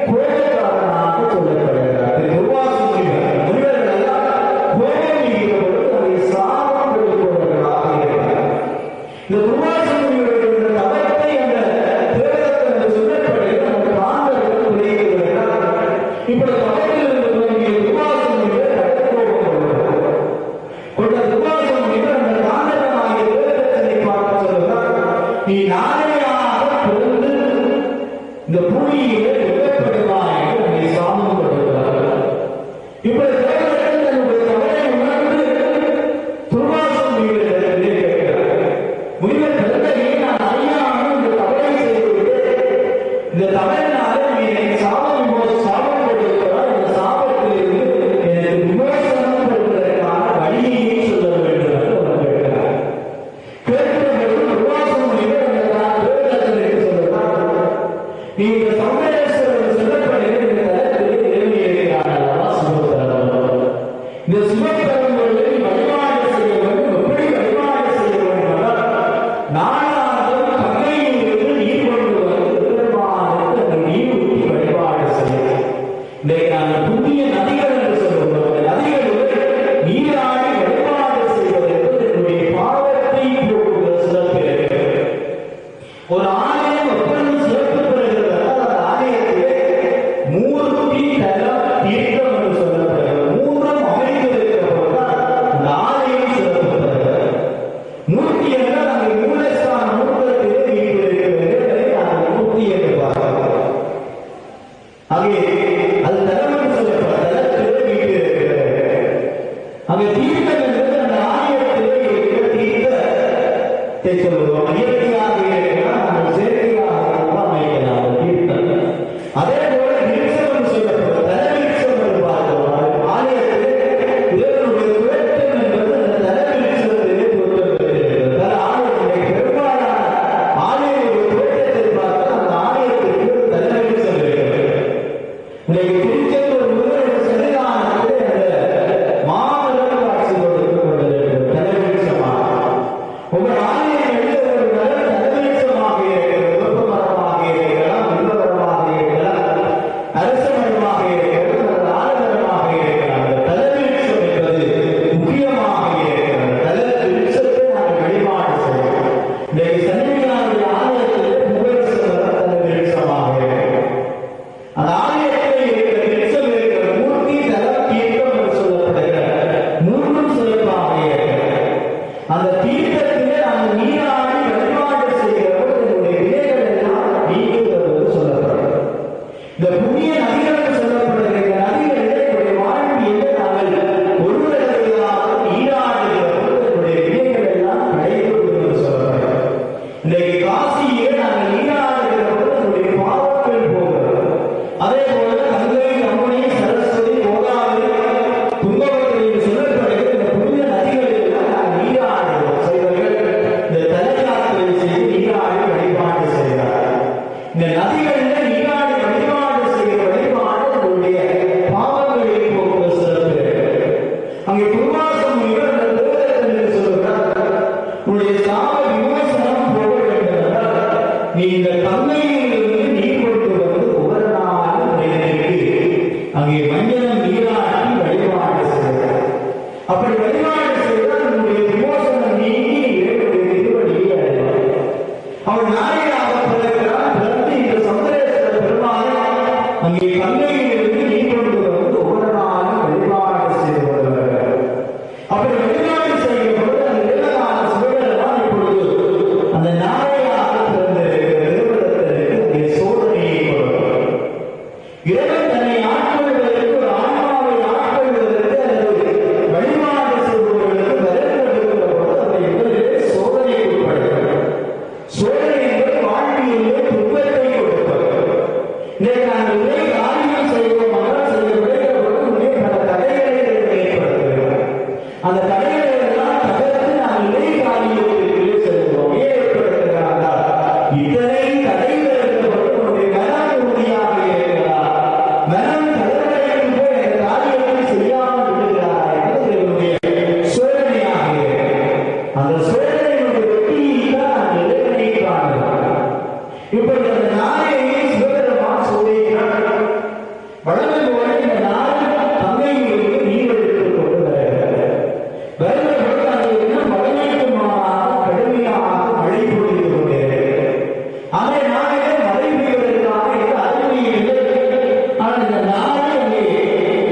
கோபக்காரனாக சொல்லப்படுகிறார். இந்த துர்வாச முனிவர்கள் எல்லாம் கோபம் மிகுந்த பொழுது அதை சாபம் கொடுப்பவர்களாக இருக்கிறார். இந்த துர்வாச முனிவருடைய தவத்தை அந்த தேவதத்தன் என்று சொல்லப்படுகிற அந்த காந்தர்கள் விளைவிக்கிறார்கள். இப்படி தவத்தில் இருந்து தொடங்கிய துர்வாச முனிவர் கடற்கோபம் கொள்கிறார். கொண்ட துர்வாச முனிவர் அந்த காந்தகனாகிய தேவதத்தனை பார்த்து சொல்கிறார், நீ நாளையாக பிறந்து இந்த பூமியிலே வெட்டப்படுவாய் என்று அங்கே சாமி நாங்கள் புண்ணிய நதிகள் என்று சொல்லுவோம். நதிகளில் நீராடி வழிபாடு செய்வது என்பது என்னுடைய பாவத்தை போக்குகிற சிறப்பு இருக்கிறது. ஒரு ஆலயம் எப்படி சிறப்பு பெறுகிறது? அந்த ஆலயத்திலே மூர்த்தி தலம் தீர்த்தம் என்று சொல்லப்படுகிறது. மூன்றும் அமைந்திருக்கிற போதுதான் அந்த ஆலயம் சிறப்பு பெறுகிறது. மூர்த்தி என்றால் அங்கே மூலஸ்தான மூர்த்தத்திலே வீட்டிருக்கிறது. அந்த மூர்த்தி என்று பார்க்கிறோம். அங்கே அது தலம் என்று சொல்லப்பட்ட தலத்திலே வீட்டிருக்கிறது. அங்கே தீர்த்தம் என்பது அந்த ஆலயத்திலே இருக்கிற தீர்த்தத்தை சொல்லுவோம். இயற்கையாக இருக்கலாம், நம்ம செயற்கையாக அமைக்கலாம் தீர்த்தம். அதே போல விருட்சம் என்று சொல்லப்பட்ட தலவிருட்சம் என்று பார்க்கிறோம். ஆலயத்திலே இறைவனுடைய தோற்றம் என்பது அந்த தலவிருட்சத்திலே தோற்றம் பெறுகிறது. ஆலயத்திலே பெரும்பாலான ஆலயங்களுடைய தோற்றத்தை பார்த்து அந்த ஆலயத்திற்கு ஒரு தலவிருட்சம் இருக்கிறது. இன்றைக்கு திருச்செந்தூர் முருகன் சன்னிதானத்திலே அந்த மாமரம் காட்சி கொடுத்துக் கொண்டிருக்கிறது தலவிருட்சமாக. ஒவ்வொரு ஆலயங்களில் ஒரு மரம் தலவிருட்சமாக இருக்கிறது. வேப்ப மரமாக இருக்கலாம், வில்வ மரமாக இருக்கலாம், அரச மரமாக இருக்கிறது, ஆலமரமாக இருக்கலாம். அந்த தலவிருட்சம் என்பது முக்கியமாக இருக்கிறது. தலவிருட்சத்தை நாங்கள் வழிபாடு செய்வோம். இன்றைக்கு சன்னிதானத்திலே ஆலயத்திலே முருகேஸ்வரர் தலவிருட்சமாக இருக்கிறது. அந்த ஆலயத்திலே இருக்கிற விருட்சம் இருக்கிற மூர்த்தி தலம் தீர்த்தம் என்று சொல்லப்படுகிற மூன்றும் சிறப்பாக இருக்கிறது. அந்த தீர்த்தத்திலே நாங்கள் நீராடி வழிபாடு செய்கிறவர்கள் என்னுடைய வினைகள் எல்லாம் நீங்குகிறது சொல்லப்படுகிறது. இந்த புண்ணிய நதிகள் என்று சொல்லப்படுகிற இந்த நதிகளிலே என்னுடைய வாழ்வியலை நாங்கள் ஒருவரையாக நீராடுகிறவர்கள் என்னுடைய வினைகள் எல்லாம் களைகிறது என்று சொல்லப்படுகிறது. இன்றைக்கு காசியிலே நாங்கள் நீராடுகிறவர்கள் என்னுடைய பாவங்கள் போகிறது. அதே போல கங்கை, யமுனை, சரஸ்வதி, கோதாவரி, துங்கபத்ரை என்று சொல்லப்படுகிற இந்த புண்ணிய நதிகளில் நாங்கள் நீராடுகிறோம். செய்வர்கள் இந்த தலயாத்திரை செய்து நீராடி வழிபாடு செய்கிறார்கள். இந்த நதிகளில் நீராடி வழிபாடு செய்கிற வழிபாடு நம்முடைய பாவங்களை போக்குவ சிறப்பு இருக்கிறது. அங்கே துர்வாசம் முனிவர் அந்த தேவதத்தன் என்று சொல்கிறார், உன்னுடைய சாப விமோசனம் போக வேண்டும் என்றால் நீ இந்த கங்கையிலிருந்து நீர் கொண்டு வந்து ஒவ்வொரு நாளும் மனிதனுக்கு அங்கே மஞ்சள் நீராட்டி வழிபாடு செய்கிறார். அப்படி வழிபாடு செய்தால் நம்முடைய விமோசனம் நீங்கி இறைவனுடைய திருவடியை அடைவார். அவன் நாயகனாக பிறக்கிறான். பிறந்து இந்த சந்திரேஸ்வர பெருமானை அங்கே கங்கையிலிருந்து நீர் கொண்டு வந்து ஒவ்வொரு நாளும் வழிபாடு செய்து வருகிறார். அப்படி வழிபாடு செய்யும் பொழுது அந்த நிலகால சிவபெருமான் இப்பொழுது அந்த நாயகனாக பிறந்திருக்கிற தேவதத்தனுக்கு அங்கே சோதனையை கொடுக்கிறார். இறைவன் தன்னை ஆட்கொள்வதற்கு, ஒரு ஆன்மாவை ஆட்கொள்வதற்கு அல்லது வழிபாடு செய்பவர்களுக்கு வரவேற்கிற போது அதை முதலிலே சோதனைக்கு உட்படுத்துகிறார். சோதனை என்பது வாழ்வியலிலே துன்பத்தை கொடுப்பது. இன்றைக்கு நாங்கள் இறை காரியம் செய்வோம் என்றால் செய்ய விளைகிற பொழுது உள்ளே பல தடைகளை ஏற்படுத்துகிறார். அந்த தடைகளை எல்லாம் தகர்த்து நாங்கள் இறை காரியத்திற்குள்ளே செல்கிறோம். ஏன் ஏற்படுத்துகிறார்கள்? இத்தனை தடைகள் இருக்கிற பொழுது நம்முடைய மனம் உறுதியாக இருக்கிறார். மனம் தளர்வடைந்து போய் அந்த காரியத்தை செய்யாமல் விடுகிறார் என்பது என்னுடைய சோதனையாக இருக்கிறது. அந்த சோதனையினுடைய வெற்றியை தான் நாங்கள் இறைவனை காணுகிறோம். இப்பொழுது அந்த நாயகனை சிவபெருமான் சோதிக்கிறார். வழங்கும் போது இந்த நாய் கங்கையிலிருந்து நீர் எடுத்துக் கொண்டு வருகிறது. வருகிற பொழுது அது இன்னும் வடமேற்கு மாறாக கடுமையாக மழை பொழிந்து கொண்டிருக்கிறது. அதே நாளிலே மழை பெய்வதற்காக எந்த அறிகுறியும் இல்லை. ஆனால் இந்த நாளை அங்கே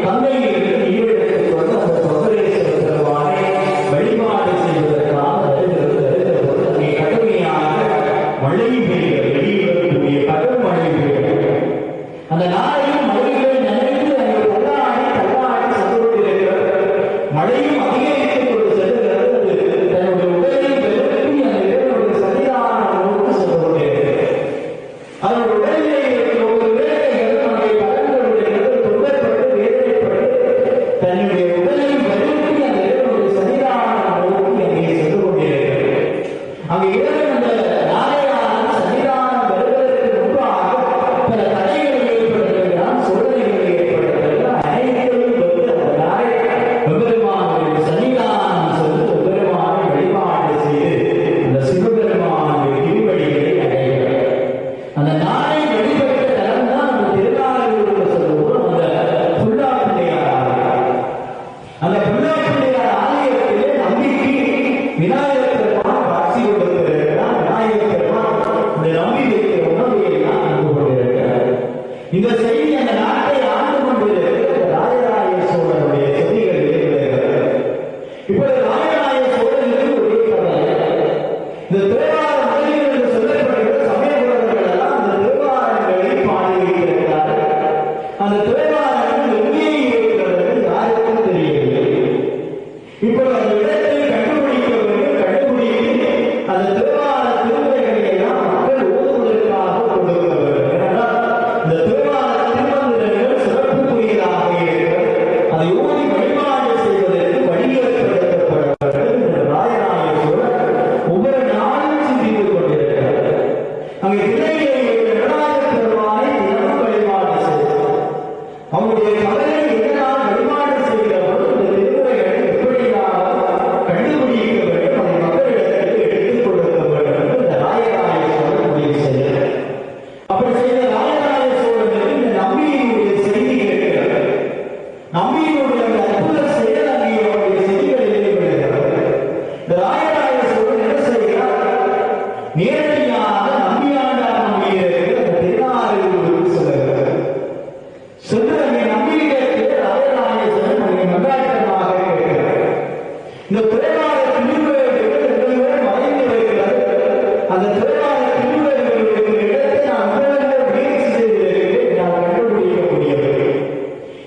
கங்கையிலிருந்து நீர் எடுத்துக் கொண்டு அந்த சந்திரேஸ்வர பெருமானை வழிபாடு செய்வதற்காக வருகிற பொழுது அங்கே கடுமையாக மழை பெய்கிறது. வெளியிடக்கூடிய கடும் மழை பெய்கிறது. அந்த நாளையும் மழைகளை நினைத்து அங்கே தள்ளாடி சென்று கொண்டிருக்கிறது. மழையும் அதிகரித்துக் கொண்டு செல்கிறது. தன்னுடைய உடலை வெறுப்பி அந்த இறைவனுடைய சன்னிதானம் நோக்கி சென்று கொண்டிருக்கிறது. அதனுடைய உடலிலே இருக்கிற ஒரு வேலைகள் நம்மை கலந்து கொண்டிருக்கிறது. துன்பப்பட்டு வேதனைப்பட்டு தன்னுடைய உடலை வெறுப்பி அந்த இறைவனுடைய சன்னிதானம் நோக்கி அங்கே சென்று கொண்டிருக்கிறது. அங்கே இறைவன் அந்த நாயகனான சன்னிதானம் வருவதற்கு முன்பாக பல தடைகளை ஏற்படுத்துகிறான், சோதனைகளை ஏற்படுத்துகிறான். அனைத்தையும் வந்து அந்த நாயகன் பெருமானுடைய அவனுடைய மகனை எதனால் வழிபாடு செய்கிற பொழுது இந்த திருமுறைகளை எப்படியாவது கண்டுபிடிக்க வேண்டும், அதை மக்களிடத்தில் எடுத்துக் கொடுக்க வேண்டும் என்று இந்த ராயராய சோழன் முடிவு செய்கிறார். அப்படி செய்த ராயராய சோழனுக்கு இந்த நம்பியினுடைய செய்தி கேட்கிறார். நம்பியினுடைய அந்த அற்புத செயல் அங்கே அவருடைய செய்திகளிலே விடுகிறது. இந்த ராயராய சோழன் என்ன செய்கிறார்? நேரடியாக நம்பியாண்டாருடைய அந்த திருநாரையூருக்கு செல்கிறார். சென்று அங்கே நம்பியிடத்தில் ராயராய சோழன் அங்கே மன்றாட்டமாக கேட்கிறார். இந்த திரைவாத திருவேடுகள் 2 பேர் மறைந்து வருகிறது. அந்த திரைவாத திருவேடுகளுக்கு இடத்தை நான் முதலில் முயற்சி செய்திருக்கிறேன். நான் கண்டுபிடிக்க முடியவில்லை.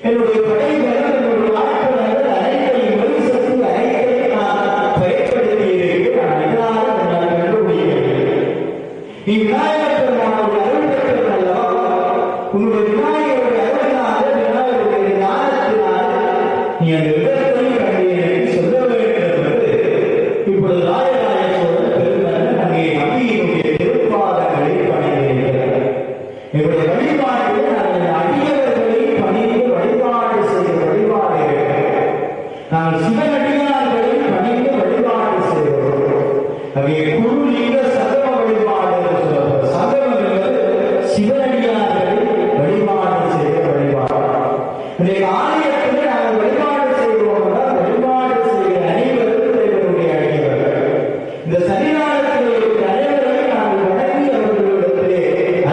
என்னுடைய படைகள், என்னுடைய ஆட்கள் அனைத்தையும் மொழிசக்தி அனைத்தையும் நான் பயன்படுத்தி இருக்கிறேன். இதனால் நான் கண்டுபிடிக்கவில்லை. நீ விநாயகர் பெருமானுடைய அருள் பெற்றவர் அல்லவா? உன்னுடைய விநாயகருடைய அருளினால, விநாயகருடைய ஞானத்தினால் நீ அந்த இடத்தை கண்டேன் சொல்ல வேண்டும் என்று இப்பொழுது ராயராய சோழன் பெருமகன் அங்கே நம்பியினுடைய திருப்பாதங்களை பணிந்திருக்கிறார். என்னுடைய வழிபாட்டில் நாங்கள் அடியவர்களை பணிந்து வழிபாடு செய்த வழிபாடு இருக்கிறார். நாங்கள் சிவனடியார்களை பணிந்து வழிபாடு செய்கிறோம். அங்கே குருலிங்க சகம வழிபாடு என்று சொல்லுவார். சகமம் என்பது சிவனடியார்களை வழிபாடு செய்த வழிபாடு. இன்றைக்கு ஆலயத்தில் நாங்கள் வழிபாடு செய்கிறோம் என்றால் வழிபாடு செய்கிற அனைவரும் இறைவனுடைய அடியவர்கள். இந்த சன்னிதானத்தில் இருக்கிற அனைவரையும் நாங்கள் வணங்கி அவர்களிடத்திலே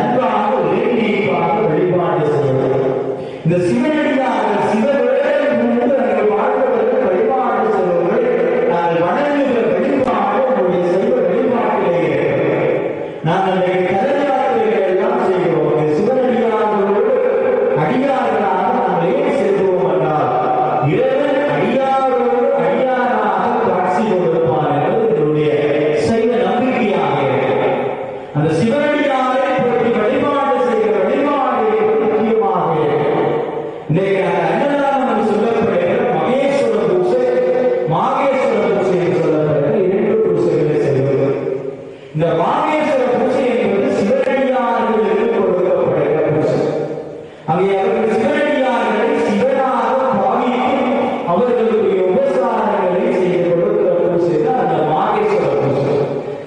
அன்பாக வேண்டிப்பாக வழிபாடு செய்கிறோம். இந்த சிவனடியார்கள் சிவவேடம் கொண்டு நாங்கள் வாழ்வதற்கு வழிபாடு செய்வர்கள் நாங்கள் வணங்குகிற வழிபாடு நம்முடைய செய்வ வழிபாட்டிலே இருக்கிறது. நாங்கள் கதயாத்திரைகள் எல்லாம் செய்கிறோம். சிவனடியார்களோடு அடியார்களாக நாங்கள் ஏன் செல்வோம் என்றால் இறைவன் அடியாரோடு அடியாராக காட்சி கொடுப்பார் என்பது என்னுடைய சைவ நம்பிக்கையாக இருக்கிறது. அந்த சிவனடியாரை பற்றி வழிபாடு செய்கிற வழிபாடு முக்கியமாக இருக்கிறது. இன்றைக்கு அன்னதானம் என்று சொல்லப்படுகிற மகேஸ்வர பூசை, மாகேஸ்வர பூசை என்று சொல்லப்படுகிற 2 பூசைகளை செய்வது. இந்த மாகேஸ்வர பூசை என்பது சிவனடியார்களுக்கு கொடுக்கப்படுகிற பூசை. அங்கே அவர்கள் சிவனடியார்களை சிவனாக பாவித்து அவர்களுடைய உபசாரங்களை செய்து கொடுக்கிற பூசை தான் அந்த மாகேஸ்வர பூசை.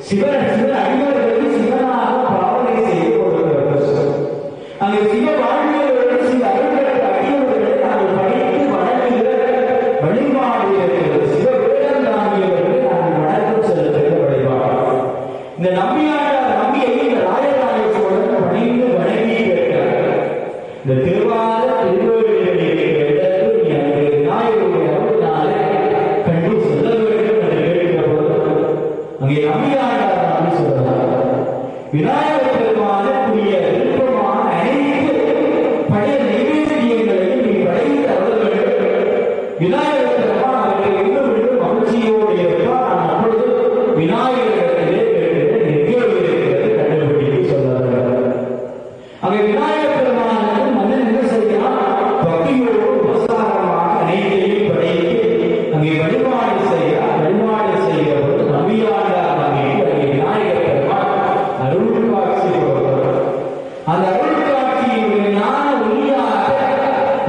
சிவன் அடிவர்களை சிவனாக பாவனை செய்து கொடுக்கிற பூசை. அங்கே சிவ வாழ்வியவர்கள் சில அருள்களை அடியவர்களை நாங்கள் படித்து வணங்குகிற வழிபாடு இருக்கிறது. சிவ வேடம் தாங்கியவர்களை நாங்கள் வணக்கம் செலுத்துகிற வழிபாடு. இந்த நம்பியாண்டார் நம்பியை இந்த ராயராய சோழன் பணிந்து வணங்கி கேட்கிறார். இந்த திருவாத திருவேடுகளில் இருக்கிற இடத்தில் நீ அந்த விநாயகருடைய அருளினாலே கண்டு சொல்ல வேண்டும் என்று கேட்கிற போது அங்கே நம்பியாண்டார் நம்பி சொல்றார், விநாயகர் பெருமானுக்குரிய விருப்பமான அனைத்து பழைய நைவேத்தியங்களையும் நீ படைத்து அவர்கள் விநாயகர் பெருமான் அவர்கள் இன்னும் இன்னும் மகிழ்ச்சியோடு இருப்பார். நான் அப்பொழுது விநாயகரிடத்திலே கேட்கிறேன், எங்கே இருக்கிறது கண்டுபிடித்து சொல்றார்கள். அங்கே விநாயகர் பெருமானுக்கு மன்னன் என்ன செய்கிறான்? பக்தியோடு உபசாரமாக அனைத்தையும் படைத்து அங்கே வழிபாடு செய்கிறார். வழிபாடு செய்கிற பொழுது நம்பியாண்டார் நம்பிக்கு அங்கே விநாயகர் பெருமான் அருள் காட்சி கொடுக்கிறார். அந்த அருள் காட்சியினுடைய ஞான ஒளியாக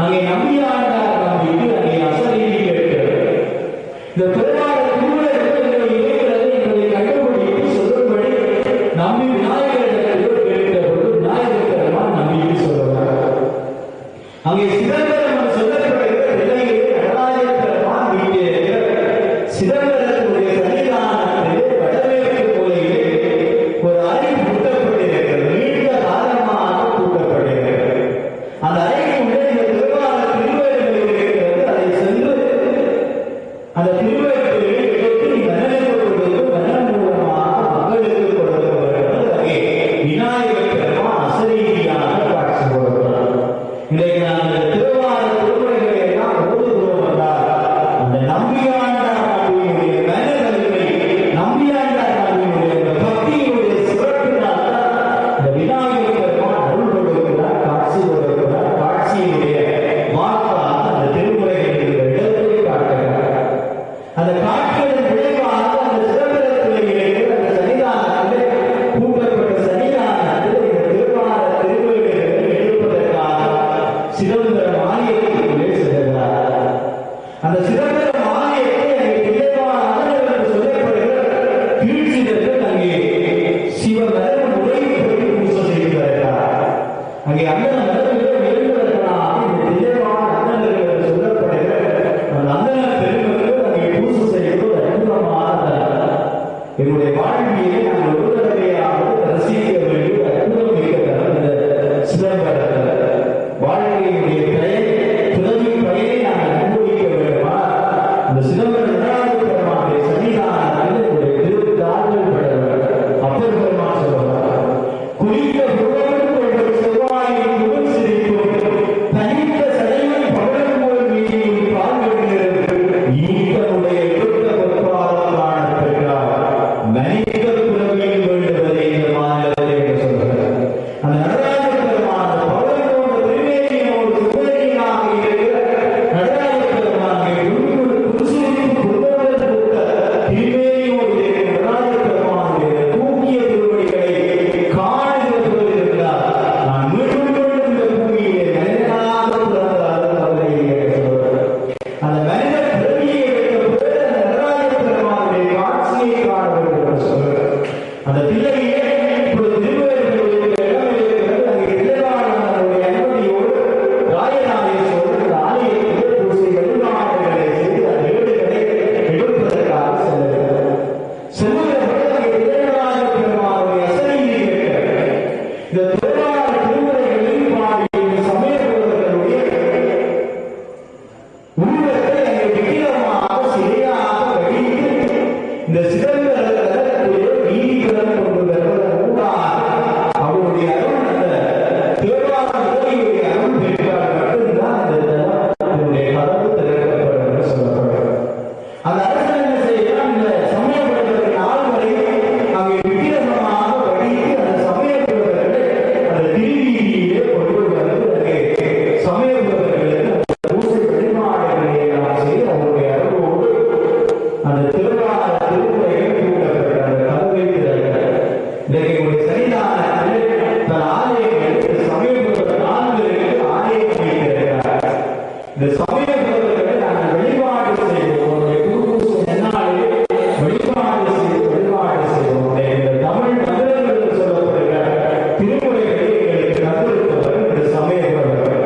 அங்கே நம்பியாண்டார் நம்பிக்கு அங்கே அசரீதி கேட்கிறது. இந்த பெருமாள் திருவிழா இருக்கிறது என்பதை கண்டுபிடித்து சொல்லும்படி நம்பி விநாயகரிடத்தில் கேட்கிற பொழுது விநாயகர் பெருமான் நம்பிக்கு சொல்லுவார். அங்கே சிதம்பரம் சொல்லப்படுகிற நிலையில் நடராஜர் பெருமான் வீட்டில் சிதம்பரத்தினுடைய சன்னிதானத்திலே வடமேற்கு மூலையிலே ஒரு அறை பூட்டப்பட்டிருக்கிறது. நீண்ட காலமாக பூட்டப்பட்டிருக்கிறது. அந்த அறைக்குள்ளே இந்த திருவாத திருவேடுகள் இருக்கிறது. அதை சென்று அந்த திருவேடுகளை எடுத்து நீ மன்னனுக்கு கொடுத்து மன்னன் மூலமாக மகளுக்கு கொடுக்க வேண்டும். அங்கே விநாயகர் பெருமான் அசரீதியாக காட்சி கொடுக்கிறார். இன்றைக்கு நாங்கள் திருவாத திருமுறைகளை எல்லாம் ஓதுகிறோம் என்றால் அந்த நம்பியாண்டார் நம்பியினுடைய மனதன்மை, நம்பியாண்டார் நம்பியினுடைய அந்த பக்தியினுடைய சிறப்பினால் இந்த விநாயகர் பெருமான் அருள் கொடுக்கிறார், காட்சி கொடுக்கிறார். காட்சியினுடைய வாக்காக அந்த திருமுறைகளின் இடத்தை காட்டுகிறார். அந்த காட்சியின் விளைவாக அந்த சிதம்பரத்திலே இருக்கிற அந்த சன்னிதானத்திலே பூட்டப்பட்ட சன்னிதானத்தில் இந்த திருவாத திருவேடுகளை எடுப்பதற்காக சிதம்பரம் ஆலயத்திற்குள்ளே செல்கிறார். அந்த சிதம்பரம் ஆலயத்தை அங்கே தில்லைவாழ் என்று சொல்லப்படுகிற கீழ்ச்சிதர்கள் அங்கே சிவபெருமான் முறைப்படி பூஜை செய்து வருகிறார். அங்கே அண்ணன் எழுந்தவர்களாக இந்த தில்லைவாழ் அண்ணன்கள் என்று சொல்லப்படுகிற அந்த அண்ணன் பெருமக்கள் அங்கே பூஜை செய்வது அற்புதமான என்னுடைய வாழ்வியை நாங்கள் ஒரு தடவையாவது ரசிக்க வேண்டிய அற்புதம் மிக்க இந்த சிதம்பரத்தில் வாழ்க்கையினுடைய பிறவி பயனை நாங்கள் அனுபவிக்க வேண்டுமா? அந்த சிதம்பரம் நடராஜபெருமானுடைய சன்னிதானத்தில் என்னுடைய திருத்தாள்கள் பட அப்பர் பெருமான் சொல்லுவார், குறித்த புகழ் செவ்வாயின் புகழ் சிரிக்கும் தனித்த சடையின் பகல் போல் மீதியும் பால்கள் ஈட்டனுடைய இருந்த பொற்பாதம் காணப்பெற்றார் மனித பிறவியில் வேண்டுவதை இந்த மாநிலத்தை என்று சொல்கிறார். அந்த நடராஜபெருமான் பகல் போன்ற திருமேனியோடு சுவரியாக இருக்கிற நடராஜபெருமானை புருஷனுக்கு புகழ் கொடுத்த திருமேனியோடு இருக்கிற நடராஜபெருமானுடைய தூக்கிய திருவடிகளை காணுகிற போது இருக்கிறார். நான் மீண்டும் இந்த பூமியிலே மனிதனாக பிறந்தாலும் கவலை என்று சொல்கிறார். அந்த மனித பிறவியை எடுத்த போது அந்த நடராஜபெருமானுடைய காட்சியை காண வேண்டும் என்று சொல்கிறார். அந்த பிள்ளையே இப்பொழுது திருவள்ளுவருடைய இடம் இருக்கிறது. அங்கே தில்லைவாழனுடைய அனுமதியோடு ராயநாதேஸ்வரர் இந்த ஆலயத்திலே பூசை வழிபாடுகளை செய்து அந்த ஏடுகளை எடுப்பதற்காக செல்லுகிறார். செல்லுகிற பொழுது அங்கே தில்லைவாழனுடைய அசரீரி கேட்கிறார். இந்த திருவாரூர் திருமுறைகளில் பாடிய இந்த சமயபுரர்களுடைய உருவத்தை அங்கே விக்கிரமாக சிலையாக வடித்து இந்த சிதம்பரத்திலே நீதிபுரம் கொண்டு வருவதன் ஊடாக அவருடைய அருள் அந்த தேவார உதவியுடைய அருள் பெற்றால் மட்டும்தான் அந்த தலத்தினுடைய கதவு திறக்கப்படும் என்று சொல்லப்படுகிறது. அந்த அரசன் என்ன செய்யலாம்? இந்த சமயபுரத்தின் ஆள்களை அங்கே விக்கிரகமாக வடித்து அந்த சமயபுரங்களை அந்த திருவீதியிலே கொண்டு வந்து அங்கே சமயபுரங்களுக்கு பூசை வழிபாடுகளை நாம் செய்து அவருடைய அருளோடு அந்த திருவாரூர் திருமுறைகள் தூண்டப்பட்ட அந்த கதவை திறக்கிறார். இன்றைக்கு ஒரு சன்னிதானத்தில் தன் ஆலயங்கள் சமயபுரத்தின் ஆண்களுக்கு ஆலயம் வைத்திருக்கிறார். இந்த சமயபுரங்களை நாங்கள் வழிபாடு செய்வோம். குருபூசை நன்னாளிலே வழிபாடு செய்வோம். இந்த தமிழ் மந்திரங்கள் என்று சொல்லப்படுகிற திருமுறைகளை எங்களுக்கு கற்றுத்தவர் இந்த சமயபுரங்கள்.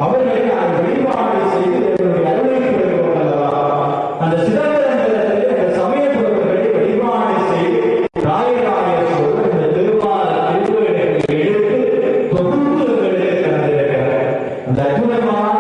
அவர்களை நாங்கள் வழிபாடு செய்து என்னுடைய அருளை பெறுகிறோம் அல்லவா? அந்த சிதம்பரத்திலே அந்த சமயபுரங்களை வழிபாடு செய்து ராயராஜேஸ்வரர் இந்த திருவாரூர் திருவேடைகளை எடுத்து தொகுப்புகளுக்கு தந்திருக்கிறார். அந்த அற்புதமான